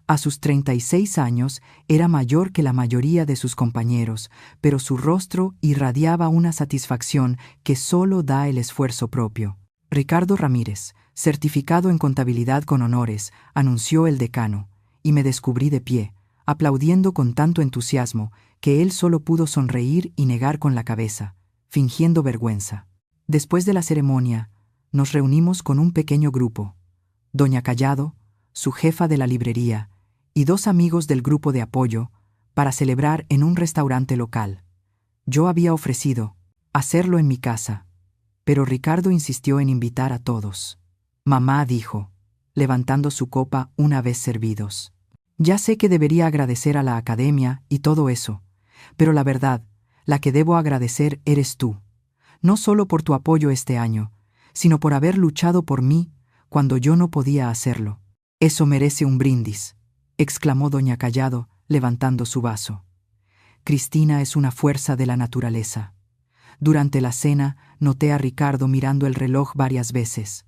A sus 36 años era mayor que la mayoría de sus compañeros, pero su rostro irradiaba una satisfacción que solo da el esfuerzo propio. Ricardo Ramírez, certificado en contabilidad con honores, anunció el decano, y me descubrí de pie, aplaudiendo con tanto entusiasmo que él solo pudo sonreír y negar con la cabeza, fingiendo vergüenza. Después de la ceremonia, nos reunimos con un pequeño grupo. Doña Callado, su jefa de la librería, y 2 amigos del grupo de apoyo, para celebrar en un restaurante local. Yo había ofrecido hacerlo en mi casa, pero Ricardo insistió en invitar a todos. Mamá dijo, levantando su copa una vez servidos. Ya sé que debería agradecer a la academia y todo eso, pero la verdad, la que debo agradecer eres tú. No solo por tu apoyo este año, sino por haber luchado por mí cuando yo no podía hacerlo. Eso merece un brindis, exclamó doña Callado, levantando su vaso. Cristina es una fuerza de la naturaleza. Durante la cena, noté a Ricardo mirando el reloj varias veces.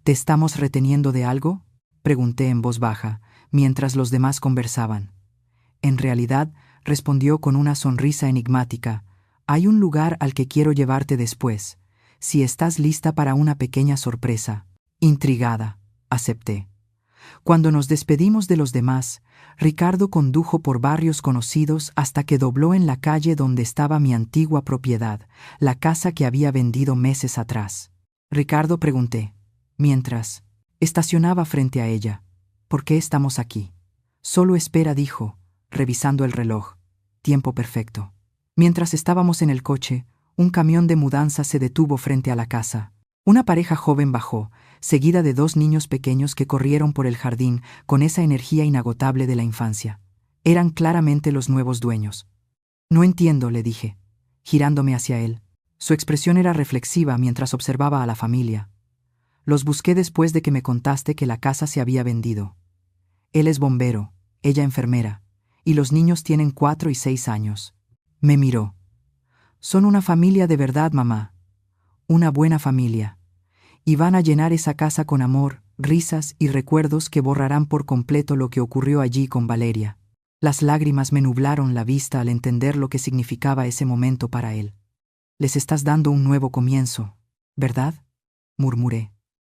¿Te estamos reteniendo de algo?, pregunté en voz baja, mientras los demás conversaban. En realidad, respondió con una sonrisa enigmática, hay un lugar al que quiero llevarte después, si estás lista para una pequeña sorpresa. Intrigada, acepté. Cuando nos despedimos de los demás, Ricardo condujo por barrios conocidos hasta que dobló en la calle donde estaba mi antigua propiedad, la casa que había vendido meses atrás. Ricardo, pregunté, mientras estacionaba frente a ella. ¿Por qué estamos aquí? Solo espera, dijo, revisando el reloj. Tiempo perfecto. Mientras estábamos en el coche, un camión de mudanza se detuvo frente a la casa. Una pareja joven bajó, seguida de 2 niños pequeños que corrieron por el jardín con esa energía inagotable de la infancia. Eran claramente los nuevos dueños. No entiendo, le dije, girándome hacia él. Su expresión era reflexiva mientras observaba a la familia. Los busqué después de que me contaste que la casa se había vendido. Él es bombero, ella enfermera, y los niños tienen 4 y 6 años. Me miró. Son una familia de verdad, mamá. Una buena familia. Y van a llenar esa casa con amor, risas y recuerdos que borrarán por completo lo que ocurrió allí con Valeria. Las lágrimas me nublaron la vista al entender lo que significaba ese momento para él. Les estás dando un nuevo comienzo, ¿verdad?, murmuré.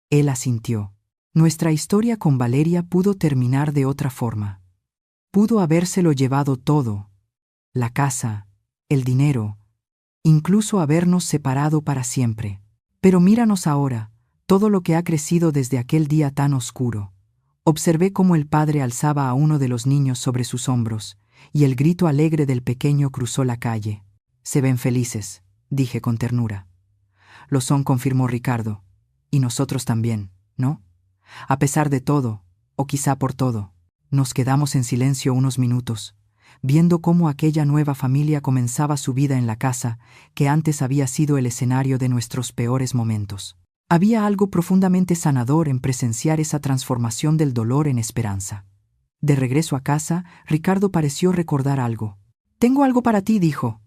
Él asintió. Nuestra historia con Valeria pudo terminar de otra forma. Pudo habérselo llevado todo, la casa, el dinero, incluso habernos separado para siempre. Pero míranos ahora, todo lo que ha crecido desde aquel día tan oscuro. Observé cómo el padre alzaba a uno de los niños sobre sus hombros, y el grito alegre del pequeño cruzó la calle. Se ven felices, dije con ternura. Lo son, confirmó Ricardo. Y nosotros también, ¿no? A pesar de todo, o quizá por todo. Nos quedamos en silencio unos minutos. viendo cómo aquella nueva familia comenzaba su vida en la casa que antes había sido el escenario de nuestros peores momentos. Había algo profundamente sanador en presenciar esa transformación del dolor en esperanza. De regreso a casa, Ricardo pareció recordar algo. «Tengo algo para ti», dijo,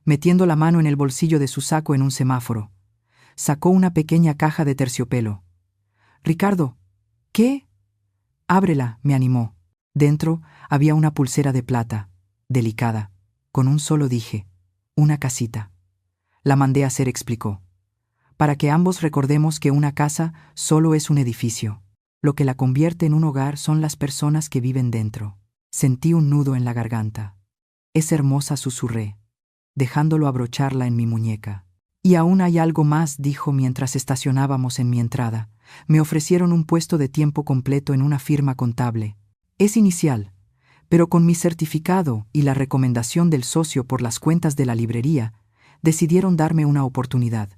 metiendo la mano en el bolsillo de su saco en un semáforo. Sacó una pequeña caja de terciopelo. «Ricardo, ¿qué?» «Ábrela», me animó. Dentro había una pulsera de plata, delicada. Con un solo dije, «Una casita». La mandé a hacer, explicó, para que ambos recordemos que una casa solo es un edificio. Lo que la convierte en un hogar son las personas que viven dentro. Sentí un nudo en la garganta. «Es hermosa», susurré, dejándolo abrocharla en mi muñeca. «Y aún hay algo más», dijo mientras estacionábamos en mi entrada. «Me ofrecieron un puesto de tiempo completo en una firma contable. Es inicial, pero con mi certificado y la recomendación del socio por las cuentas de la librería, decidieron darme una oportunidad».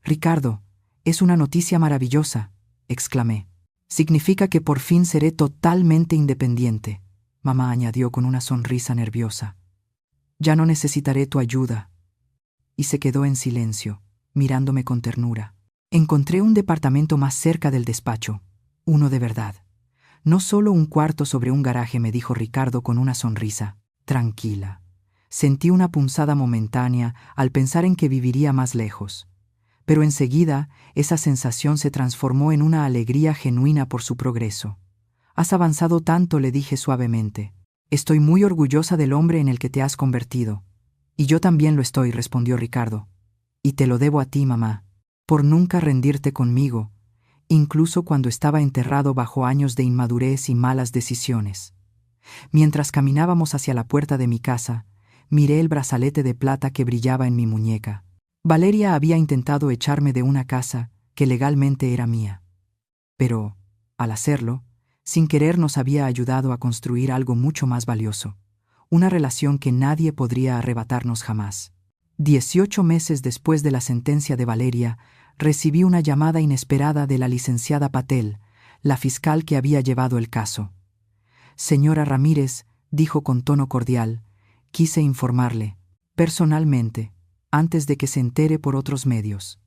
«Ricardo, es una noticia maravillosa», exclamé. «Significa que por fin seré totalmente independiente», mamá añadió con una sonrisa nerviosa. «Ya no necesitaré tu ayuda». Y se quedó en silencio, mirándome con ternura. Encontré un departamento más cerca del despacho, uno de verdad. «No solo un cuarto sobre un garaje», me dijo Ricardo con una sonrisa. «Tranquila». Sentí una punzada momentánea al pensar en que viviría más lejos. Pero enseguida esa sensación se transformó en una alegría genuina por su progreso. «Has avanzado tanto», le dije suavemente. «Estoy muy orgullosa del hombre en el que te has convertido». «Y yo también lo estoy», respondió Ricardo. «Y te lo debo a ti, mamá, por nunca rendirte conmigo, incluso cuando estaba enterrado bajo años de inmadurez y malas decisiones». Mientras caminábamos hacia la puerta de mi casa, miré el brazalete de plata que brillaba en mi muñeca. Valeria había intentado echarme de una casa que legalmente era mía. Pero, al hacerlo, sin querer nos había ayudado a construir algo mucho más valioso, una relación que nadie podría arrebatarnos jamás. 18 meses después de la sentencia de Valeria, recibí una llamada inesperada de la licenciada Patel, la fiscal que había llevado el caso. «Señora Ramírez», dijo con tono cordial, «quise informarle, personalmente, antes de que se entere por otros medios.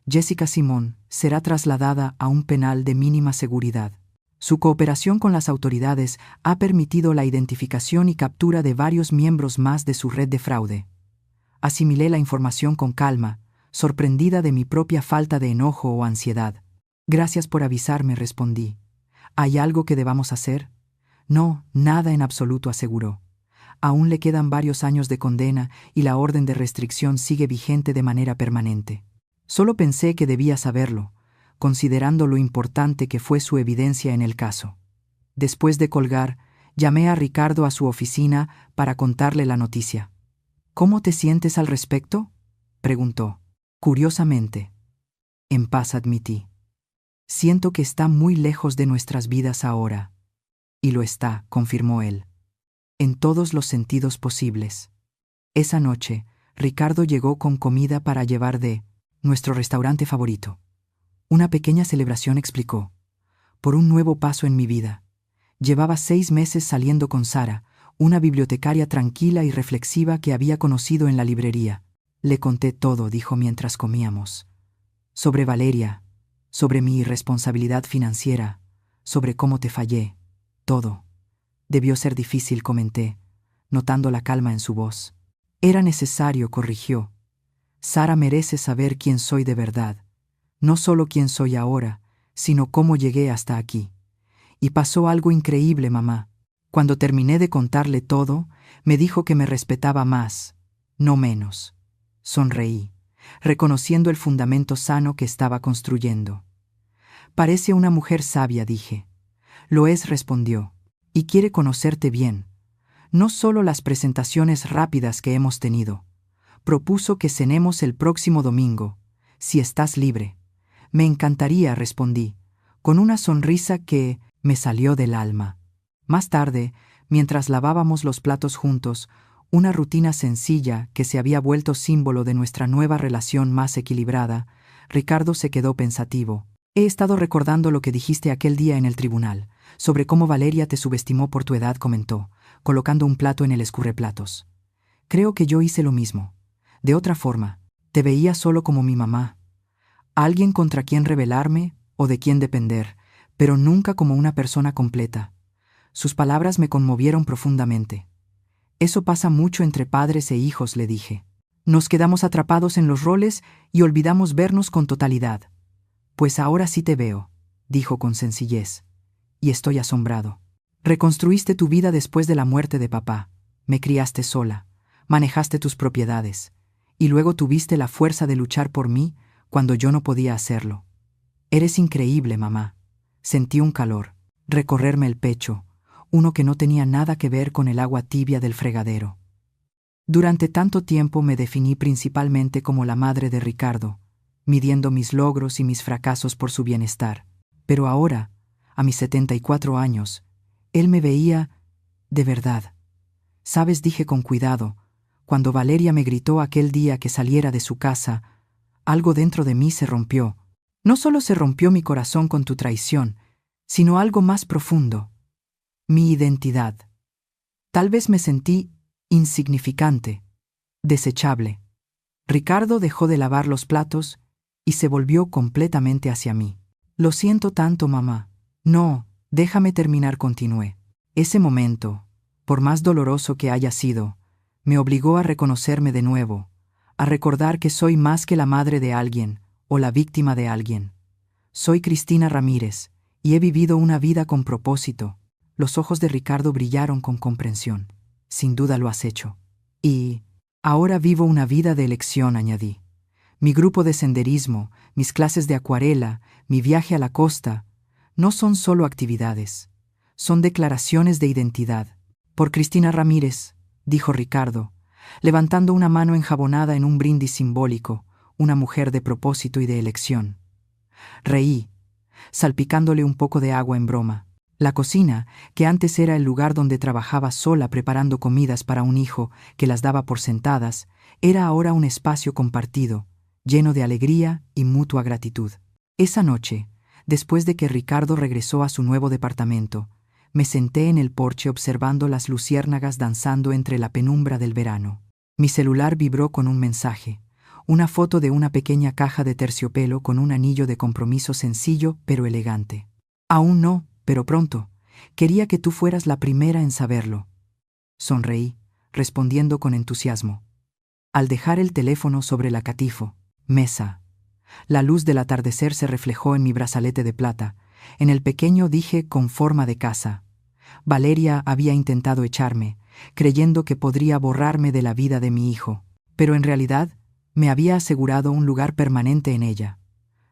Jessica Simón será trasladada a un penal de mínima seguridad. Su cooperación con las autoridades ha permitido la identificación y captura de varios miembros más de su red de fraude». Asimilé la información con calma, sorprendida de mi propia falta de enojo o ansiedad. «Gracias por avisarme», respondí. «¿Hay algo que debamos hacer?» «No, nada en absoluto», aseguró. «Aún le quedan varios años de condena y la orden de restricción sigue vigente de manera permanente. Solo pensé que debía saberlo, considerando lo importante que fue su evidencia en el caso». Después de colgar, llamé a Ricardo a su oficina para contarle la noticia. «¿Cómo te sientes al respecto?», preguntó. «Curiosamente, en paz», admití. «Siento que está muy lejos de nuestras vidas ahora». «Y lo está», confirmó él. «En todos los sentidos posibles». Esa noche, Ricardo llegó con comida para llevar de nuestro restaurante favorito. Una pequeña celebración, explicó, por un nuevo paso en mi vida. Llevaba 6 meses saliendo con Sara, una bibliotecaria tranquila y reflexiva que había conocido en la librería. «Le conté todo», dijo mientras comíamos. «Sobre Valeria, sobre mi irresponsabilidad financiera, sobre cómo te fallé. Todo. Debió ser difícil», comenté, notando la calma en su voz. «Era necesario», corrigió. «Sara merece saber quién soy de verdad. No solo quién soy ahora, sino cómo llegué hasta aquí. Y pasó algo increíble, mamá. Cuando terminé de contarle todo, me dijo que me respetaba más, no menos». Sonreí, reconociendo el fundamento sano que estaba construyendo. «Parece una mujer sabia», dije. «Lo es», respondió, «y quiere conocerte bien. No solo las presentaciones rápidas que hemos tenido. Propuso que cenemos el próximo domingo, si estás libre». «Me encantaría», respondí, con una sonrisa que me salió del alma. Más tarde, mientras lavábamos los platos juntos, una rutina sencilla que se había vuelto símbolo de nuestra nueva relación más equilibrada, Ricardo se quedó pensativo. «He estado recordando lo que dijiste aquel día en el tribunal. Sobre cómo Valeria te subestimó por tu edad, comentó, colocando un plato en el escurreplatos. Creo que yo hice lo mismo. De otra forma, te veía solo como mi mamá. Alguien contra quien rebelarme o de quien depender, pero nunca como una persona completa. Sus palabras me conmovieron profundamente. Eso pasa mucho entre padres e hijos, le dije. Nos quedamos atrapados en los roles y olvidamos vernos con totalidad. Pues ahora sí te veo, dijo con sencillez, y estoy asombrado. Reconstruiste tu vida después de la muerte de papá, me criaste sola, manejaste tus propiedades, y luego tuviste la fuerza de luchar por mí cuando yo no podía hacerlo. Eres increíble, mamá. Sentí un calor, recorrerme el pecho, uno que no tenía nada que ver con el agua tibia del fregadero. Durante tanto tiempo me definí principalmente como la madre de Ricardo, midiendo mis logros y mis fracasos por su bienestar. Pero ahora, a mis 74 años, él me veía de verdad. ¿Sabes?, dije con cuidado, cuando Valeria me gritó aquel día que saliera de su casa, algo dentro de mí se rompió. No solo se rompió mi corazón con tu traición, sino algo más profundo. Mi identidad. Tal vez me sentí insignificante, desechable. Ricardo dejó de lavar los platos y se volvió completamente hacia mí. Lo siento tanto, mamá. No, déjame terminar, continué. Ese momento, por más doloroso que haya sido, me obligó a reconocerme de nuevo, a recordar que soy más que la madre de alguien o la víctima de alguien. Soy Cristina Ramírez y he vivido una vida con propósito. Los ojos de Ricardo brillaron con comprensión. Sin duda lo has hecho. Y ahora vivo una vida de elección, añadí. Mi grupo de senderismo, mis clases de acuarela, mi viaje a la costa, no son solo actividades, son declaraciones de identidad. Por Cristina Ramírez, dijo Ricardo, levantando una mano enjabonada en un brindis simbólico, una mujer de propósito y de elección. Reí, salpicándole un poco de agua en broma. La cocina, que antes era el lugar donde trabajaba sola preparando comidas para un hijo que las daba por sentadas, era ahora un espacio compartido, lleno de alegría y mutua gratitud. Esa noche, después de que Ricardo regresó a su nuevo departamento, me senté en el porche observando las luciérnagas danzando entre la penumbra del verano. Mi celular vibró con un mensaje, una foto de una pequeña caja de terciopelo con un anillo de compromiso sencillo pero elegante. Aún no, pero pronto. Quería que tú fueras la primera en saberlo. Sonreí, respondiendo con entusiasmo. Al dejar el teléfono sobre la mesa, la luz del atardecer se reflejó en mi brazalete de plata. En el pequeño dije con forma de casa. Valeria había intentado echarme, creyendo que podría borrarme de la vida de mi hijo, pero en realidad me había asegurado un lugar permanente en ella,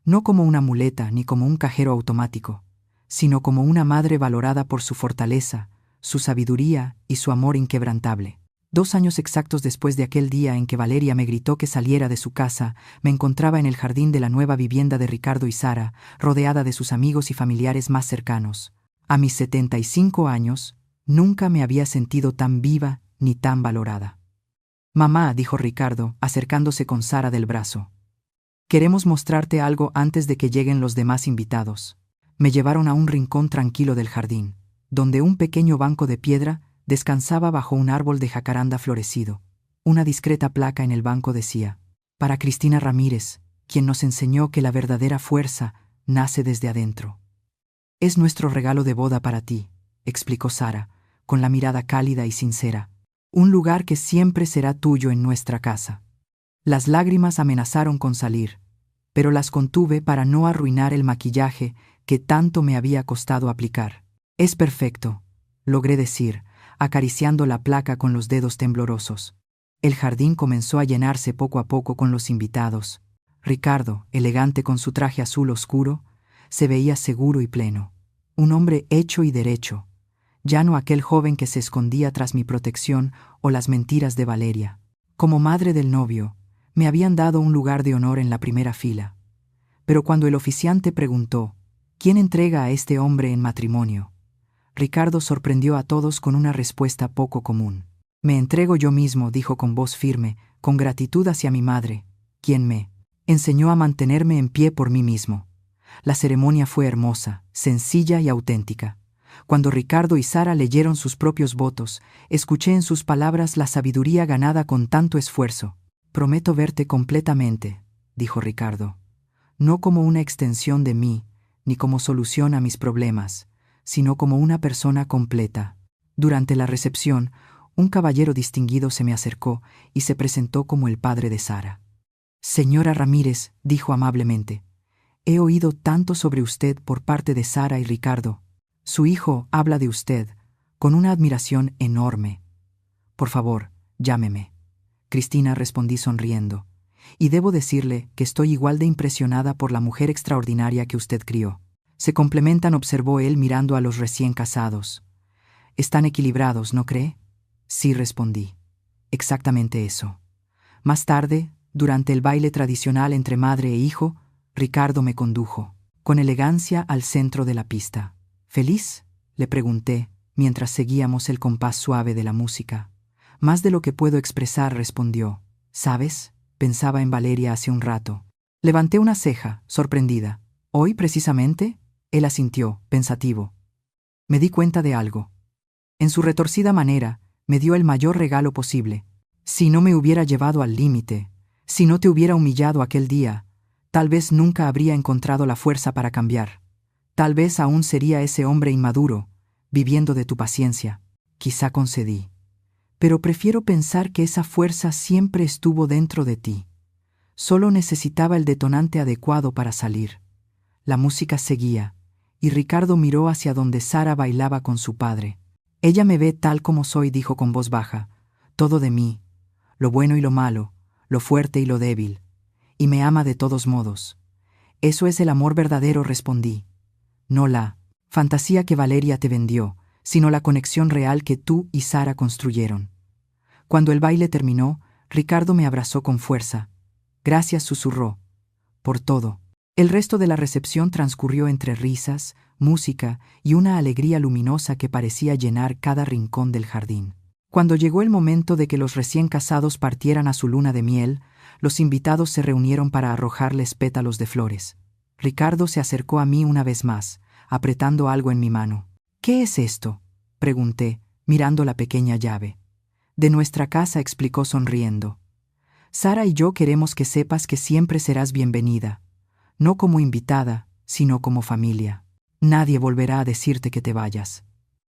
no como una muleta ni como un cajero automático, sino como una madre valorada por su fortaleza, su sabiduría y su amor inquebrantable. 2 años exactos después de aquel día en que Valeria me gritó que saliera de su casa, me encontraba en el jardín de la nueva vivienda de Ricardo y Sara, rodeada de sus amigos y familiares más cercanos. A mis 75 años, nunca me había sentido tan viva ni tan valorada. Mamá, dijo Ricardo, acercándose con Sara del brazo. Queremos mostrarte algo antes de que lleguen los demás invitados. Me llevaron a un rincón tranquilo del jardín, donde un pequeño banco de piedra descansaba bajo un árbol de jacaranda florecido. Una discreta placa en el banco decía: para Cristina Ramírez, quien nos enseñó que la verdadera fuerza nace desde adentro. Es nuestro regalo de boda para ti, explicó Sara, con la mirada cálida y sincera. Un lugar que siempre será tuyo en nuestra casa. Las lágrimas amenazaron con salir, pero las contuve para no arruinar el maquillaje que tanto me había costado aplicar. Es perfecto, logré decir, acariciando la placa con los dedos temblorosos. El jardín comenzó a llenarse poco a poco con los invitados. Ricardo, elegante con su traje azul oscuro, se veía seguro y pleno. Un hombre hecho y derecho, ya no aquel joven que se escondía tras mi protección o las mentiras de Valeria. Como madre del novio, me habían dado un lugar de honor en la primera fila. Pero cuando el oficiante preguntó: ¿quién entrega a este hombre en matrimonio?, Ricardo sorprendió a todos con una respuesta poco común. Me entrego yo mismo, dijo con voz firme, con gratitud hacia mi madre, quien me enseñó a mantenerme en pie por mí mismo. La ceremonia fue hermosa, sencilla y auténtica. Cuando Ricardo y Sara leyeron sus propios votos, escuché en sus palabras la sabiduría ganada con tanto esfuerzo. «Prometo verte completamente», dijo Ricardo. «No como una extensión de mí, ni como solución a mis problemas, sino como una persona completa». Durante la recepción, un caballero distinguido se me acercó y se presentó como el padre de Sara. «Señora Ramírez», dijo amablemente, «he oído tanto sobre usted por parte de Sara y Ricardo. Su hijo habla de usted con una admiración enorme. Por favor, llámeme». Cristina, respondí sonriendo, «y debo decirle que estoy igual de impresionada por la mujer extraordinaria que usted crió». «Se complementan», observó él mirando a los recién casados. «Están equilibrados, ¿no cree?» «Sí», respondí. «Exactamente eso». Más tarde, durante el baile tradicional entre madre e hijo, Ricardo me condujo, con elegancia, al centro de la pista. «¿Feliz?», le pregunté, mientras seguíamos el compás suave de la música. «Más de lo que puedo expresar», respondió. «¿Sabes?», pensaba en Valeria hace un rato. Levanté una ceja, sorprendida. «¿Hoy, precisamente?», él asintió, pensativo. Me di cuenta de algo. En su retorcida manera, me dio el mayor regalo posible. «Si no me hubiera llevado al límite, si no te hubiera humillado aquel día, tal vez nunca habría encontrado la fuerza para cambiar. Tal vez aún sería ese hombre inmaduro, viviendo de tu paciencia». Quizá concedí. «Pero prefiero pensar que esa fuerza siempre estuvo dentro de ti. Solo necesitaba el detonante adecuado para salir». La música seguía, y Ricardo miró hacia donde Sara bailaba con su padre. «Ella me ve tal como soy», dijo con voz baja, «todo de mí, lo bueno y lo malo, lo fuerte y lo débil, y me ama de todos modos. Eso es el amor verdadero», respondí. «No la fantasía que Valeria te vendió, sino la conexión real que tú y Sara construyeron». Cuando el baile terminó, Ricardo me abrazó con fuerza. «Gracias», susurró, «por todo». El resto de la recepción transcurrió entre risas, música y una alegría luminosa que parecía llenar cada rincón del jardín. Cuando llegó el momento de que los recién casados partieran a su luna de miel, los invitados se reunieron para arrojarles pétalos de flores. Ricardo se acercó a mí una vez más, apretando algo en mi mano. «¿Qué es esto?», pregunté, mirando la pequeña llave. «De nuestra casa», explicó sonriendo. «Sara y yo queremos que sepas que siempre serás bienvenida, no como invitada, sino como familia. Nadie volverá a decirte que te vayas».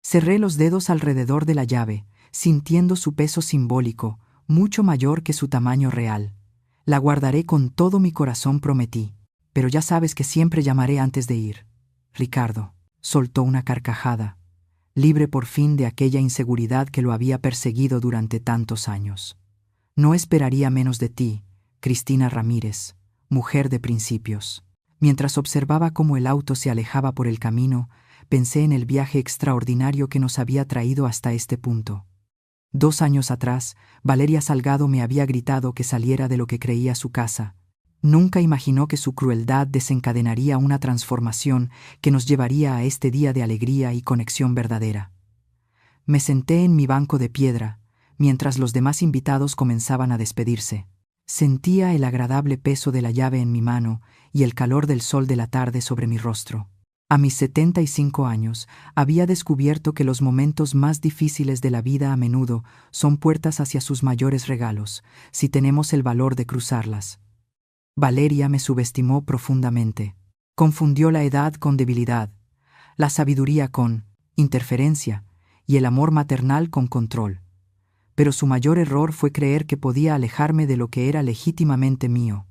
Cerré los dedos alrededor de la llave, sintiendo su peso simbólico, mucho mayor que su tamaño real. «La guardaré con todo mi corazón», prometí. «Pero ya sabes que siempre llamaré antes de ir». Ricardo soltó una carcajada, libre por fin de aquella inseguridad que lo había perseguido durante tantos años. «No esperaría menos de ti, Cristina Ramírez, mujer de principios». Mientras observaba cómo el auto se alejaba por el camino, pensé en el viaje extraordinario que nos había traído hasta este punto. 2 años atrás, Valeria Salgado me había gritado que saliera de lo que creía su casa. Nunca imaginó que su crueldad desencadenaría una transformación que nos llevaría a este día de alegría y conexión verdadera. Me senté en mi banco de piedra, mientras los demás invitados comenzaban a despedirse. Sentía el agradable peso de la llave en mi mano y el calor del sol de la tarde sobre mi rostro. A mis 75 años, había descubierto que los momentos más difíciles de la vida a menudo son puertas hacia sus mayores regalos, si tenemos el valor de cruzarlas. Valeria me subestimó profundamente. Confundió la edad con debilidad, la sabiduría con interferencia y el amor maternal con control. Pero su mayor error fue creer que podía alejarme de lo que era legítimamente mío,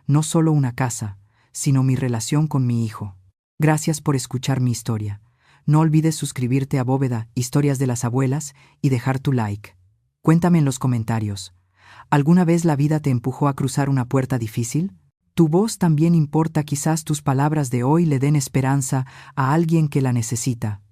no solo una casa, sino mi relación con mi hijo. Gracias por escuchar mi historia. No olvides suscribirte a Bóveda, Historias de las Abuelas, y dejar tu like. Cuéntame en los comentarios, ¿alguna vez la vida te empujó a cruzar una puerta difícil? Tu voz también importa, quizás tus palabras de hoy le den esperanza a alguien que la necesita.